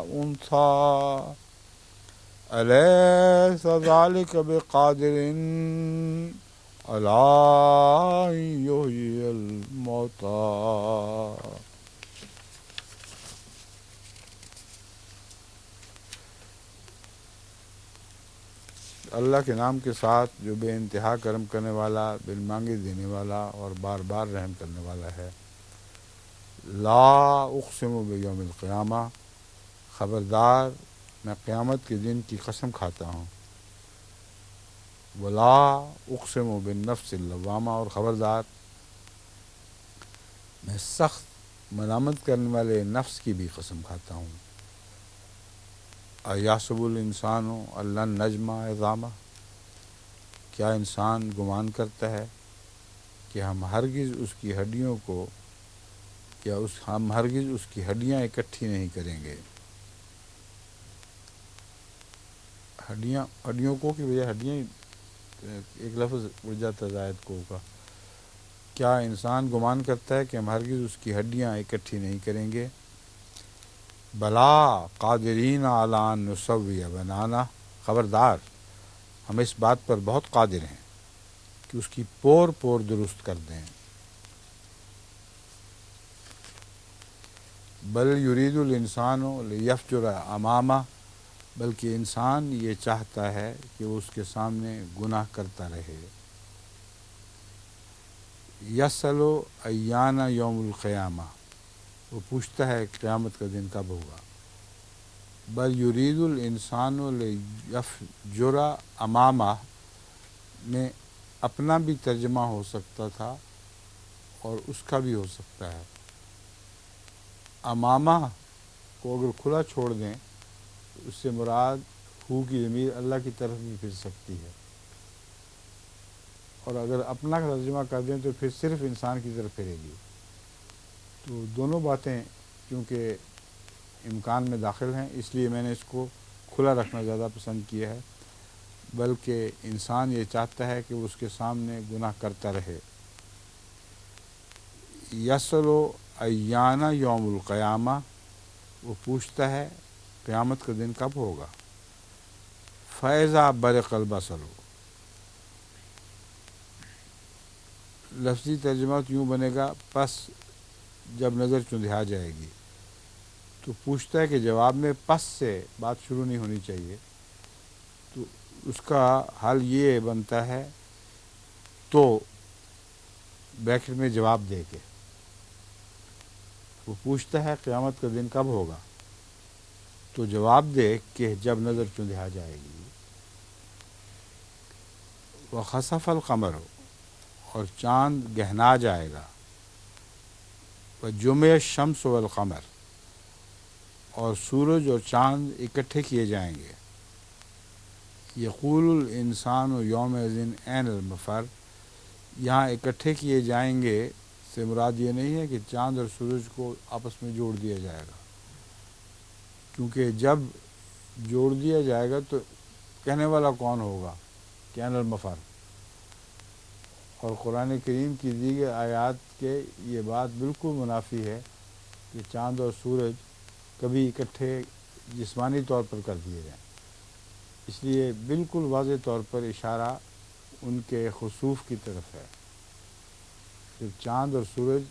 أليس ذلك بقادر على أن يحيي الموتى اللہ کے نام کے ساتھ جو بے انتہا کرم کرنے والا، بالمانگے دینے والا اور بار بار رحم کرنے والا ہے۔ لا اقسم بیوم القیامہ، خبردار میں قیامت کے دن کی قسم کھاتا ہوں۔ ولا اقسم بالنفس اللوامہ، اور خبردار میں سخت ملامت کرنے والے نفس کی بھی قسم کھاتا ہوں۔ ایحسب الانسان ان لن نجمع عظامہ، کیا انسان گمان کرتا ہے کہ ہم ہرگز اس کی ہڈیوں کو ہم ہرگز اس کی ہڈیاں اکٹھی نہیں کریں گے۔ ہڈیوں کو کی بجائے ہڈیاں ایک لفظ اڑ جاتا زائد کو کا۔ کیا انسان گمان کرتا ہے کہ ہم ہرگز اس کی ہڈیاں اکٹھی نہیں کریں گے؟ بلا قادرین علی ان نسوی بنانا، خبردار ہم اس بات پر بہت قادر ہیں کہ اس کی پور پور درست کر دیں۔ بل یرید الانسان لیفجر امامہ، بلکہ انسان یہ چاہتا ہے کہ وہ اس کے سامنے گناہ کرتا رہے۔ یسأل ایان یوم القیامہ، وہ پوچھتا ہے قیامت کا دن کب ہوگا۔ بل یرید الانسان لیفجر امامہ میں اپنا بھی ترجمہ ہو سکتا تھا اور اس کا بھی ہو سکتا ہے۔ امامہ کو اگر کھلا چھوڑ دیں تو اس سے مراد ہو کی ضمیر اللہ کی طرف بھی پھر سکتی ہے، اور اگر اپنا ترجمہ کر دیں تو پھر صرف انسان کی طرف پھرے گی۔ تو دونوں باتیں کیونکہ امکان میں داخل ہیں، اس لیے میں نے اس کو کھلا رکھنا زیادہ پسند کیا ہے۔ بلکہ انسان یہ چاہتا ہے کہ وہ اس کے سامنے گناہ کرتا رہے۔ یسأل ایان یوم القیامہ، وہ پوچھتا ہے قیامت کا دن کب ہوگا. فَإِذَا بَرِقَ الْبَصَرُ، لفظی ترجمہ تو یوں بنے گا پس جب نظر چندھا جائے گی. تو پوچھتا ہے کہ جواب میں پس سے بات شروع نہیں ہونی چاہیے، تو اس کا حل یہ بنتا ہے تو بیکٹ میں جواب دے کے. وہ پوچھتا ہے قیامت کا دن کب ہوگا، تو جواب دے کہ جب نظر چندھا جائے گی. وَخَسَفَ الْقَمَرُ، اور چاند گہنا جائے گا. وَجُمِعَ الشَّمْسُ وَالْقَمَرُ، اور سورج اور چاند اکٹھے کیے جائیں گے. یقول الانسان یومئذ این المفر، یہاں اکٹھے کیے جائیں گے سے مراد یہ نہیں ہے کہ چاند اور سورج کو آپس میں جوڑ دیا جائے گا، کیونکہ جب جوڑ دیا جائے گا تو کہنے والا کون ہوگا کہ این المفر. اور قرآن کریم کی دیگر آیات کے یہ بات بالکل منافی ہے کہ چاند اور سورج کبھی اکٹھے جسمانی طور پر کر دیے جائیں. اس لیے بالکل واضح طور پر اشارہ ان کے خسوف کی طرف ہے. صرف چاند اور سورج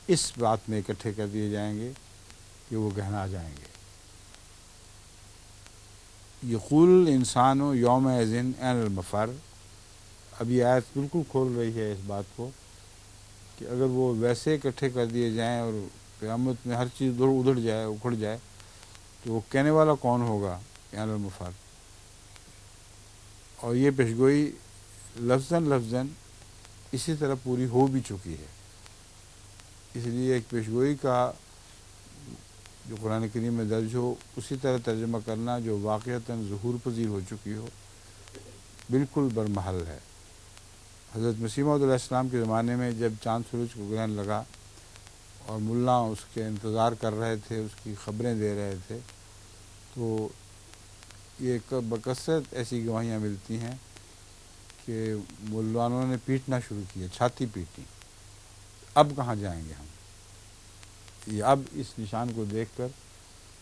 اس بات میں اکٹھے کر دیے جائیں گے کہ وہ گہنا جائیں گے. یقول الانسان یومئذ این المفر، اب یہ آیت بالکل کھول رہی ہے اس بات کو کہ اگر وہ ویسے اکٹھے کر دیے جائیں اور قیامت میں ہر چیز ادھر جائے اکھڑ جائے تو وہ کہنے والا کون ہوگا این المفر. اور یہ پیشگوئی لفظاً اسی طرح پوری ہو بھی چکی ہے. اس لیے ایک پیشگوئی کا جو قرآن کریم میں درج ہو اسی طرح ترجمہ کرنا جو واقعتاً ظہور پذیر ہو چکی ہو بالکل برمحل ہے. حضرت مسیح موعود علیہ السلام کے زمانے میں جب چاند سورج کو گرہن لگا اور ملا اس کے انتظار کر رہے تھے، اس کی خبریں دے رہے تھے، تو یہ بکثرت ایسی گواہیاں ملتی ہیں کہ ملانوں نے پیٹنا شروع کیا، چھاتی پیٹی. اب کہاں جائیں گے ہم؟ یہ اب اس نشان کو دیکھ کر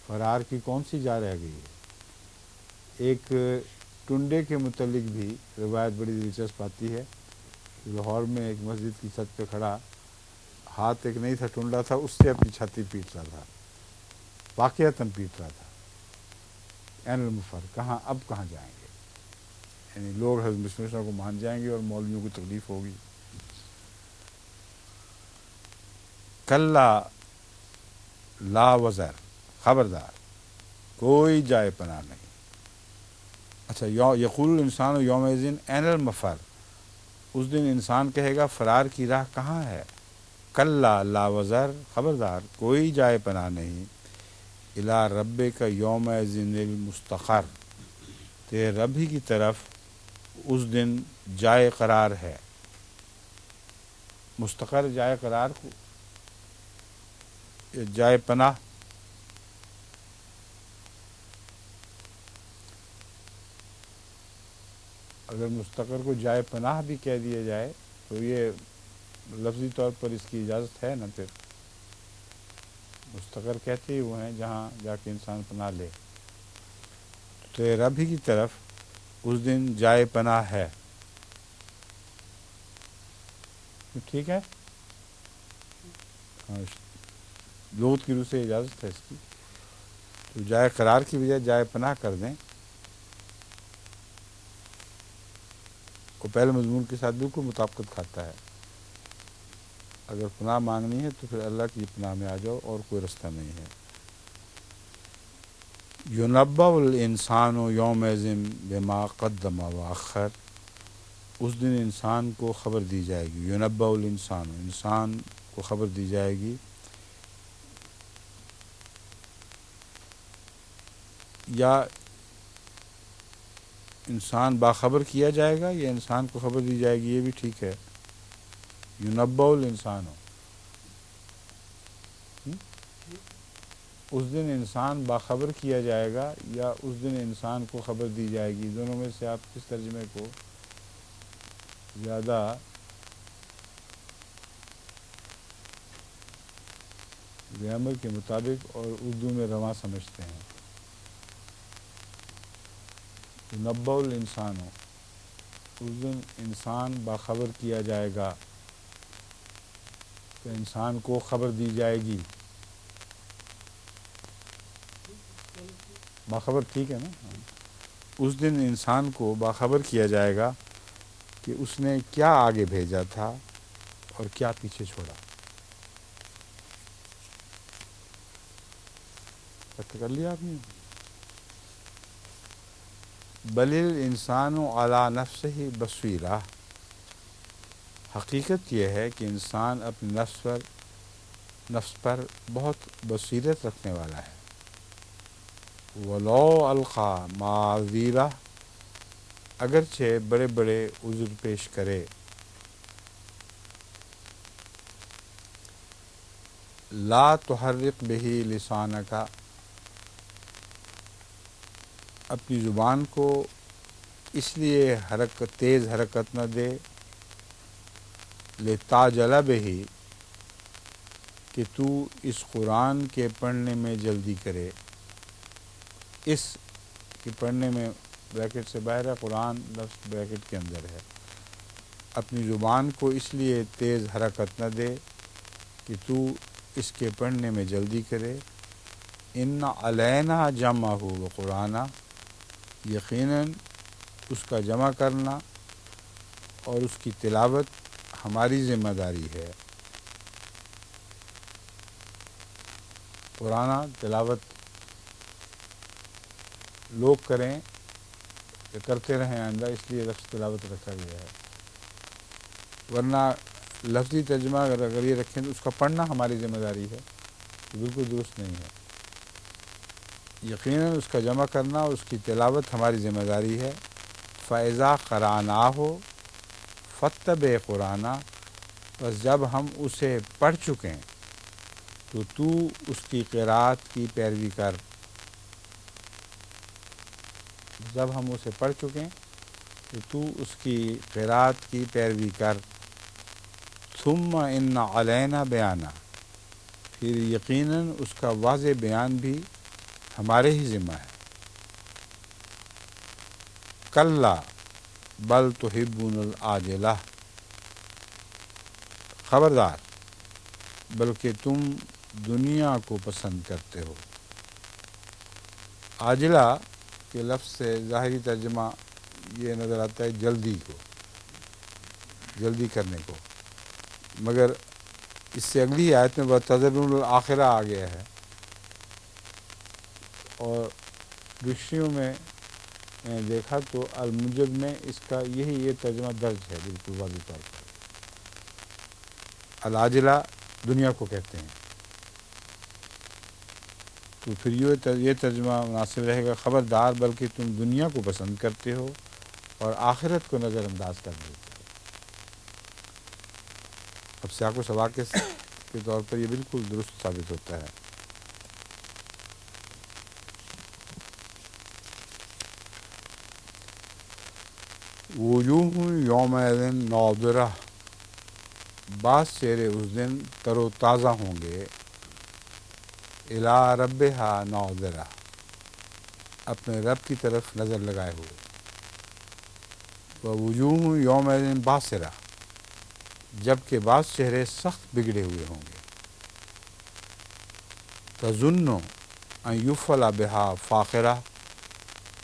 فرار کی کون سی جا رہ گئی ہے. ایک ٹنڈے کے متعلق بھی روایت بڑی دلچسپ آتی ہے. لاہور میں ایک مسجد کی چھت پہ کھڑا، ہاتھ ایک نہیں تھا ٹنڈا تھا، اس سے اپنی چھاتی پیٹ رہا تھا، واقعتاً پیٹ رہا تھا. این المفر، کہاں اب کہاں جائیں گے؟ یعنی لوگ حضرت مسلم کو مان جائیں گے اور مولویوں کو تکلیف ہوگی. کلا لا وزر، خبردار کوئی جائے پناہ نہیں. اچھا، یقول الانسان یومئذ این المفر، اس دن انسان کہے گا فرار کی راہ کہاں ہے. کلا لا وزر، خبردار کوئی جائے پناہ نہیں. الی ربک یومئذ المستقر، تیرے رب ہی کی طرف اس دن جائے قرار ہے. مستقر جائے قرار کو جائے پناہ، اگر مستقر کو جائے پناہ بھی کہہ دیا جائے تو یہ لفظی طور پر اس کی اجازت ہے نا. پھر مستقر کہتے ہی وہ ہیں جہاں جا کے انسان پناہ لے. تو یہ رب ہی کی طرف اس دن جائے پناہ ہے. ٹھیک ہے، لغت کی روح سے اجازت ہے اس کی. تو جائے قرار کی بجائے جائے پناہ کر دیں، وہ پہلے مضمون کے ساتھ بالکل مطابقت کھاتا ہے. اگر پناہ مانگنی ہے تو پھر اللہ کی پناہ میں آ جاؤ، اور کوئی رستہ نہیں ہے. یُنَبَّأُ الْإِنسَانُ یومئذ بما قدم وأخر، اس دن انسان کو خبر دی جائے گی. یُنَبَّأُ الْإِنسَانُ، انسان کو خبر دی جائے گی. یا انسان باخبر کیا جائے گا یا انسان کو خبر دی جائے گی، یہ بھی ٹھیک ہے. یُنَبَّأُ الْإِنسَانُ، اس دن انسان باخبر کیا جائے گا یا اس دن انسان کو خبر دی جائے گی. دونوں میں سے آپ کس ترجمے کو زیادہ گرامر کے مطابق اور اردو میں رواں سمجھتے ہیں. نبّأ الانسان ہو، اس دن انسان باخبر کیا جائے گا، تو انسان کو خبر دی جائے گی. باخبر ٹھیک ہے نا. اس دن انسان کو باخبر کیا جائے گا کہ اس نے کیا آگے بھیجا تھا اور کیا پیچھے چھوڑا. پتہ کر لیا آپ نے؟ بل الانسان علی نفسہ بصیرہ، حقیقت یہ ہے کہ انسان اپنے نفس پر بہت بصیرت رکھنے والا ہے. ولو القیٰ معاذیرہ، اگرچہ بڑے بڑے عذر پیش کرے. لا تحرک بہ لسانک، اپنی زبان کو اس لیے تیز حرکت نہ دے، لتعجل بہ، کہ تو اس قرآن کے پڑھنے میں جلدی کرے. اس کے پڑھنے میں بریکٹ سے باہر ہے، قرآن لفظ بریکٹ کے اندر ہے. اپنی زبان کو اس لیے تیز حرکت نہ دے کہ تو اس کے پڑھنے میں جلدی کرے. ان علینا جمعہ و قرآنہ، یقیناً اس کا جمع کرنا اور اس کی تلاوت ہماری ذمہ داری ہے. قرآن تلاوت لوگ کریں کہ کرتے رہیں آئندہ، اس لیے لفظ تلاوت رکھا گیا ہے. ورنہ لفظی ترجمہ اگر یہ رکھیں تو اس کا پڑھنا ہماری ذمہ داری ہے، تو بالکل درست نہیں ہے. یقیناً اس کا جمع کرنا اور اس کی تلاوت ہماری ذمہ داری ہے. فَإِذَا قَرَأْنَاهُ فَاتَّبِعْ قُرْآنَهُ، بس جب ہم اسے پڑھ چکیں تو اس کی قراءت کی پیروی کر. جب ہم اسے پڑھ چکیں تو اس کی قراءت کی پیروی کر. ثم ان علینا بیانہ، پھر یقیناً اس کا واضح بیان بھی ہمارے ہی ذمہ ہے. کلا بل تحبون العاجلہ، خبردار بلکہ تم دنیا کو پسند کرتے ہو. عاجلہ کے لفظ سے ظاہری ترجمہ یہ نظر آتا ہے جلدی کو، جلدی کرنے کو، مگر اس سے اگلی آیت میں وَتَذَرُونَ الْآخِرَةَ آ گیا ہے. اور ڈکشنریوں میں دیکھا تو الموجب میں اس کا یہ ترجمہ درج ہے بالکل واضح طور پر. العاجلہ دنیا کو کہتے ہیں، تو پھر یہ ترجمہ مناسب رہے گا خبردار بلکہ تم دنیا کو پسند کرتے ہو اور آخرت کو نظر انداز کر دیتے ہو. اب سیاق و سباق کے طور پر یہ بالکل درست ثابت ہوتا ہے. وجوہ یومئذ ناظرہ، بعض چہرے اس دن تر و تازہ ہوں گے. الی ربہا ناظرہ، اپنے رب کی طرف نظر لگائے ہوئے. ووجوہ یومئذ باسرہ، جبکہ بعض چہرے سخت بگڑے ہوئے ہوں گے. تظن ان یفعل بہا فاقرہ،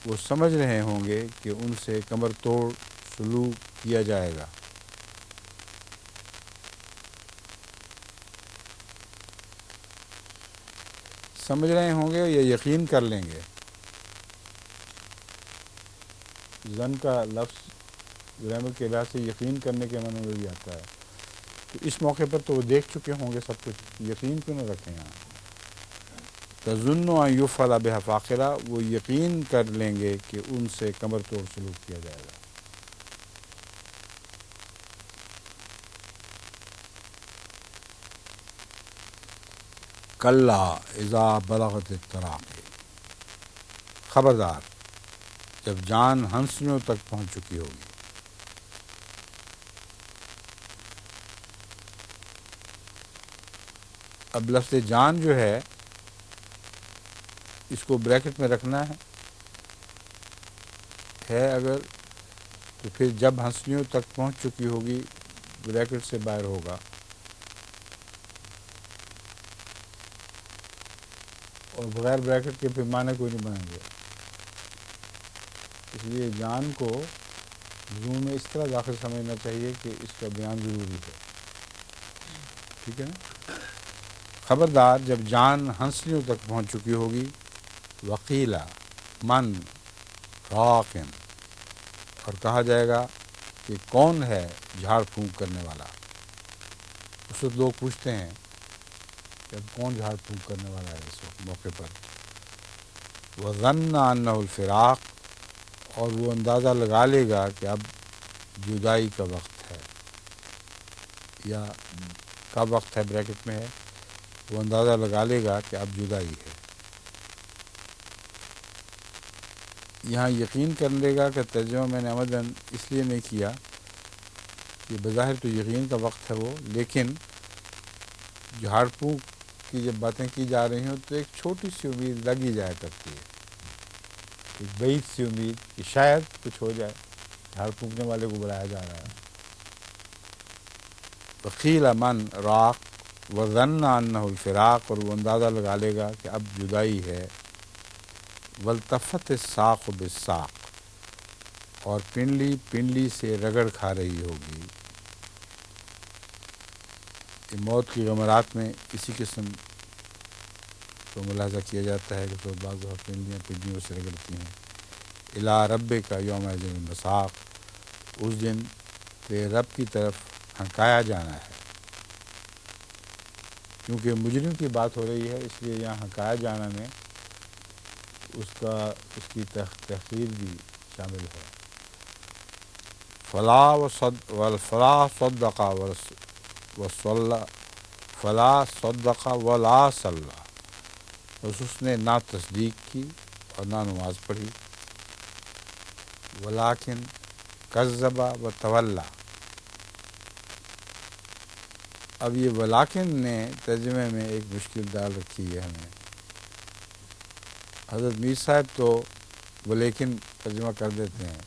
وہ سمجھ رہے ہوں گے کہ ان سے کمر توڑ سلوک کیا جائے گا. سمجھ رہے ہوں گے یا یقین کر لیں گے. ظن کا لفظ گرامر کے لحاظ سے یقین کرنے کے معنی میں بھی آتا ہے. تو اس موقع پر تو وہ دیکھ چکے ہوں گے سب کچھ، یقین کیوں نہ رکھیں یہاں. تظن ان یفعل بہا فاقرہ، وہ یقین کر لیں گے کہ ان سے کمر توڑ سلوک کیا جائے گا. کلا اذا بلغت التراقی، خبردار جب جان ہنسیوں تک پہنچ چکی ہوگی. اب لفظ جان جو ہے اس کو بریکٹ میں رکھنا ہے اگر، تو پھر جب ہنسلیوں تک پہنچ چکی ہوگی بریکٹ سے باہر ہوگا، اور بغیر بریکٹ کے پھر معنی کوئی نہیں بنیں گے. اس لیے جان کو زوم میں اس طرح داخل سمجھنا چاہیے کہ اس کا بیان ضروری ہے. ٹھیک ہے نا؟ خبردار جب جان ہنسلیوں تک پہنچ چکی ہوگی، وقیلا من راقن، اور کہا جائے گا کہ کون ہے جھاڑ پھونک کرنے والا. اس وقت لوگ پوچھتے ہیں کہ اب کون جھاڑ پھونک کرنے والا ہے اس وقت موقع پر. وَظَنَّ أَنَّهُ الْفِرَاقُ، اور وہ اندازہ لگا لے گا کہ اب جدائی کا وقت ہے، یا کا وقت ہے بریکٹ میں ہے، وہ اندازہ لگا لے گا کہ اب جدائی ہے. یہاں یقین کر لے گا کہ ترجمہ میں نے عمداً اس لیے نہیں کیا کہ بظاہر تو یقین کا وقت ہے وہ، لیکن جھاڑ پھونک کی جب باتیں کی جا رہی ہوں تو ایک چھوٹی سی امید لگ ہی جایا کرتی ہے، ایک بعید سی امید کہ شاید کچھ ہو جائے، جھاڑ پھونکنے والے کو بلایا جا رہا ہے. وقیل من راق وظن انہ الفراق، اور وہ اندازہ لگا لے گا کہ اب جدائی ہے. والتفت الساق بالساق، اور پنڈلی پنڈلی سے رگڑ کھا رہی ہوگی. یہ موت کی غمرات میں اسی قسم کو ملاحظہ کیا جاتا ہے کہ تو بعض دفعہ پنڈلیاں پنڈلیوں سے رگڑتی ہیں. الی ربک یومئذ المساق، اس دن تیرے رب کی طرف ہنکایا جانا ہے. کیونکہ مجرم کی بات ہو رہی ہے اس لیے یہاں ہنکایا جانا میں اس کی تحقیر بھی شامل ہے. فلا صدق وصلى فلا صدق ولا صلى، بس اس نے نہ تصدیق کی اور نہ نماز پڑھی. ولیکن کذب وتولی، اب یہ ولیکن نے ترجمے میں ایک مشکل ڈال رکھی ہے ہمیں. حضرت میر صاحب تو ولیکن ترجمہ کر دیتے ہیں،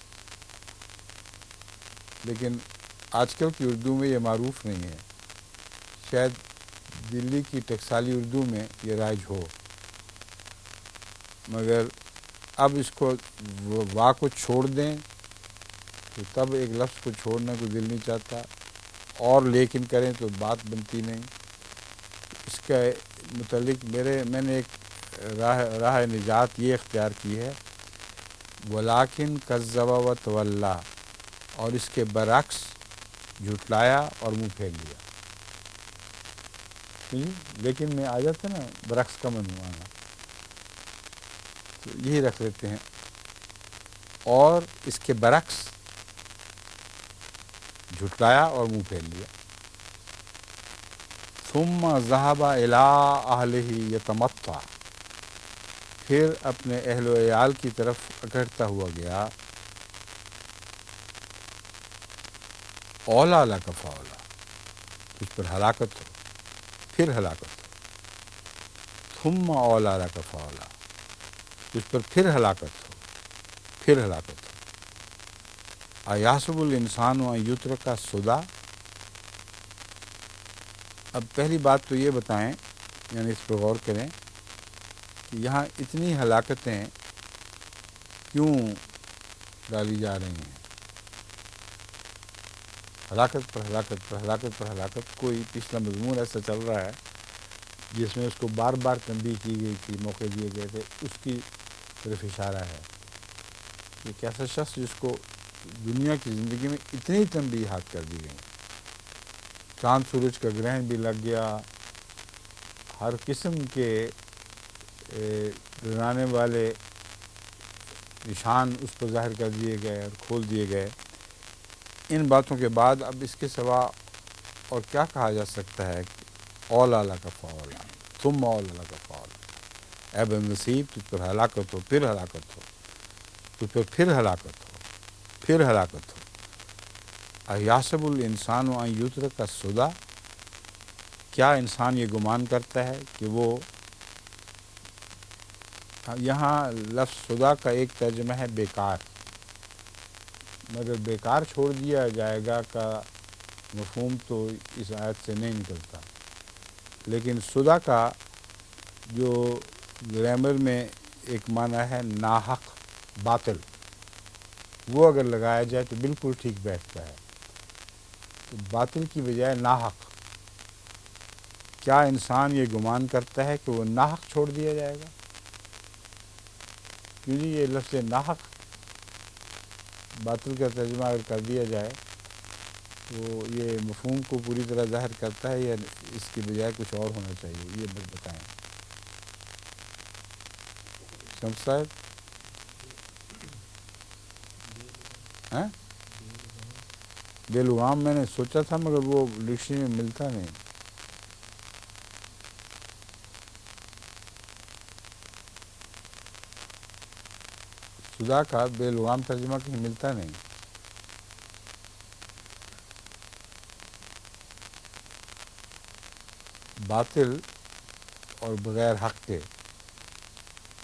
لیکن آج کل کی اردو میں یہ معروف نہیں ہے. شاید دلی کی ٹکسالی اردو میں یہ رائج ہو، مگر اب اس کو وا کو چھوڑ دیں تو تب ایک لفظ کو چھوڑنے کو دل نہیں چاہتا، اور لیکن کریں تو بات بنتی نہیں. اس کا متعلق میں نے ایک راہ نجات یہ اختیار کی ہے، ولیکن کذب وتولی، اور اس کے برعکس جھٹلایا اور منہ پھیر لیا. لیکن میں آ جاتا نا برعکس کا منوانا، تو یہی رکھ لیتے ہیں. اور اس کے برعکس جھٹلایا اور منہ پھیر لیا. ثم ذهب الى اہلہ یتمطع، پھر اپنے اہل و عیال کی طرف اکڑتا ہوا گیا. اولا لک فاولا، تجھ پر ہلاکت ہو پھر ہلاکت ہو. ثم اولا لک فاولا، تجھ پر پھر ہلاکت ہو پھر ہلاکت ہو. ایحسب الانسان ان یترک سدی، اب پہلی بات تو یہ بتائیں، یعنی اس پر غور کریں کہ یہاں اتنی ہلاکتیں کیوں ڈالی جا رہی ہیں. ہلاکت پر ہلاکت پر ہلاکت پر ہلاکت. کوئی پچھلا مضمون ایسا چل رہا ہے جس میں اس کو بار بار تنبیہ کی گئی تھی، موقع دیے گئے تھے، اس کی طرف اشارہ ہے. ایک ایسا شخص جس کو دنیا کی زندگی میں اتنی تنبیہات کر دی گئیں، چاند سورج کا گرہن بھی لگ گیا، ہر قسم کے ڈرانے والے نشان اس کو ظاہر کر دیے گئے اور کھول دیے گئے. ان باتوں کے بعد اب اس کے سوا اور کیا کہا جا سکتا ہے؟ اولا لک فاولا ثم اولا لک فاولا، اے بے نصیب تجھ پر ہلاکت ہو پھر ہلاکت ہو، تجھ پر پھر ہلاکت ہو پھر ہلاکت ہو. ایحسب الانسان ان یترک سدی، کیا انسان یہ گمان کرتا ہے کہ وہ، یہاں لفظ صدا کا ایک ترجمہ ہے بیکار، مگر بیکار چھوڑ دیا جائے گا کا مفہوم تو اس آیت سے نہیں نکلتا، لیکن صدا کا جو گرامر میں ایک معنی ہے ناحق، باطل، وہ اگر لگایا جائے تو بالکل ٹھیک بیٹھتا ہے۔ تو باطل کی بجائے ناحق، کیا انسان یہ گمان کرتا ہے کہ وہ ناحق چھوڑ دیا جائے گا؟ کیونکہ یہ لفظ ناحق باطل کا ترجمہ اگر کر دیا جائے تو یہ مفہوم کو پوری طرح ظاہر کرتا ہے یا اس کی بجائے کچھ اور ہونا چاہیے؟ یہ بس بتائیں شمس صاحب۔ ہیں بے لغام میں نے سوچا تھا مگر وہ ڈکشنری میں ملتا نہیں۔ صدا کا بے لغام ترجمہ کہیں ملتا نہیں۔ باطل اور بغیر حق کے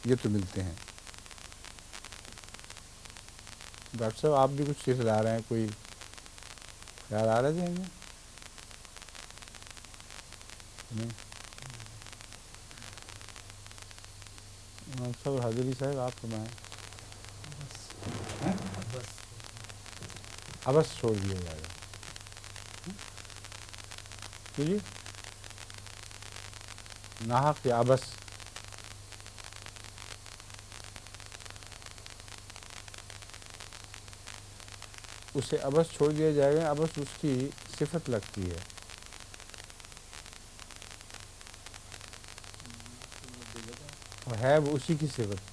یہ تو ملتے ہیں۔ ڈاکٹر صاحب آپ بھی کچھ چیز لا رہے ہیں، کوئی خیال آ رہا ہے ذہن میں؟ نہیں؟ امام صاحب حاضری صاحب آپ فرمائیں۔ ابس چھوڑ دیا جائے گا جی، ناحق یا ابس؟ اسے ابس چھوڑ دیا جائے گا، ابس اس کی صفت لگتی ہے۔ اور ہے وہ اسی کی صفت،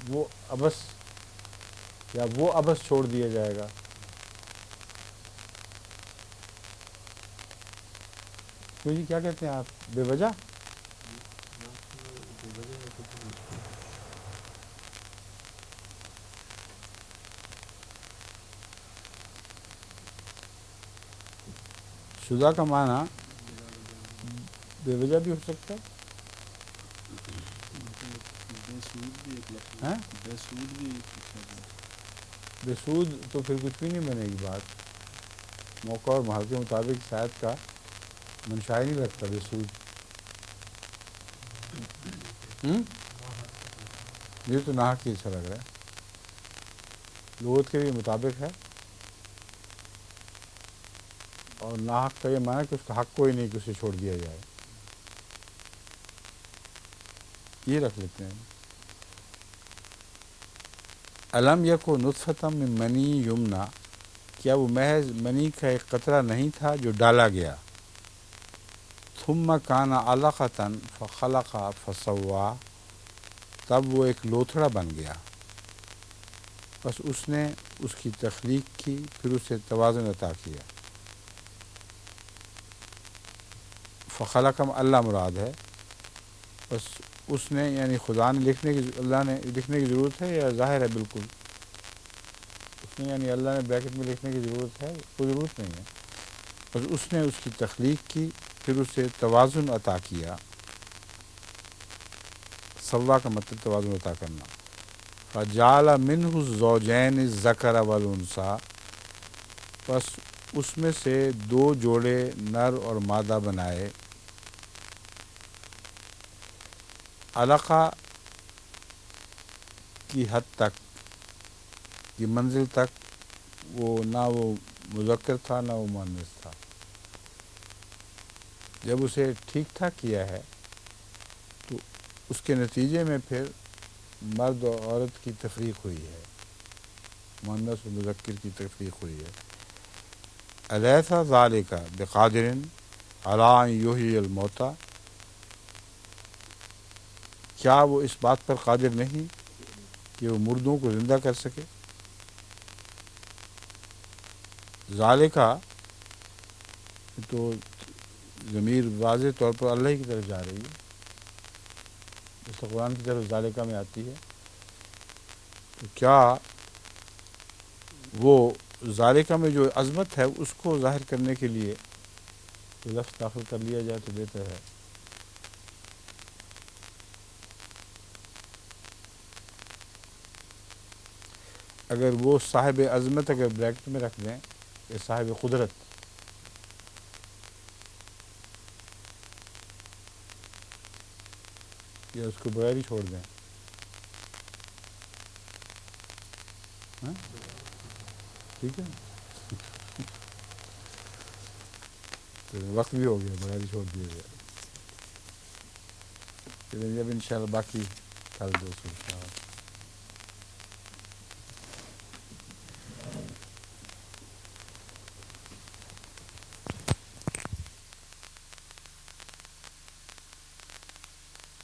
وہ ابس یا وہ ابس چھوڑ دیا جائے گا۔ کیوں جی کیا کہتے ہیں آپ؟ بے وجہ؟ شدہ کا معنی بے وجہ بھی ہو سکتا ہے۔ بے سود تو پھر کچھ بھی نہیں بنے گی بات، موقع اور محل کے مطابق شاید کا منشا ہی نہیں رکھتا بے سود۔ یہ تو ناحق ہی اچھا لگ رہا ہے، لغت کے بھی مطابق ہے، اور ناحق کا یہ معنی کہ اس کا حق کوئی نہیں کہ اسے چھوڑ دیا جائے، یہ رکھ لیتے ہیں۔ علم یکو نطفۃ من منی یمنا، کیا وہ محض منی کا ایک قطرہ نہیں تھا جو ڈالا گیا؟ ثم کان علقۃ فخلق فسوا، تب وہ ایک لوتھڑا بن گیا، بس اس نے اس کی تخلیق کی، پھر اسے توازن عطا کیا۔ فخلقم اللہ مراد ہے، بس اس نے یعنی خدا نے اللہ نے لکھنے کی ضرورت ہے یا ظاہر ہے بالکل؟ اس نے یعنی اللہ نے بریکٹ میں لکھنے کی ضرورت ہے؟ کوئی ضرورت نہیں ہے، بس اس نے اس کی تخلیق کی، پھر اسے توازن عطا کیا۔ سوا کا مطلب توازن عطا کرنا۔ فجعل منہ الزوجین الذکر والانثی، پس اس میں سے دو جوڑے نر اور مادہ بنائے۔ علقہ کی حد تک، کی منزل تک، وہ نہ وہ مذکر تھا نہ وہ مؤنث تھا۔ جب اسے ٹھیک ٹھاک کیا ہے تو اس کے نتیجے میں پھر مرد اور عورت کی تفریق ہوئی ہے، مؤنث و مذکر کی تفریق ہوئی ہے۔ الیس ذالک بقادر علی ان یحیی الموتیٰ، کیا وہ اس بات پر قادر نہیں کہ وہ مردوں کو زندہ کر سکے؟ ذالکہ تو ضمیر واضح طور پر اللہ کی طرف جا رہی ہے، جس طرح قرآن کی طرف ذالکہ میں آتی ہے، تو کیا وہ ذالکہ میں جو عظمت ہے اس کو ظاہر کرنے کے لیے یہ لفظ داخل کر لیا جائے تو بہتر ہے. اگر وہ صاحب عظمت اگر بریکٹ میں رکھ دیں کہ صاحب قدرت، یا اس کو بغیر ہی چھوڑ دیں. ہاں ٹھیک ہے، تو وقت بھی ہو گیا، بغیر ہی چھوڑ دیا گیا. چلیے اب انشاءاللہ باقی کل دوسروں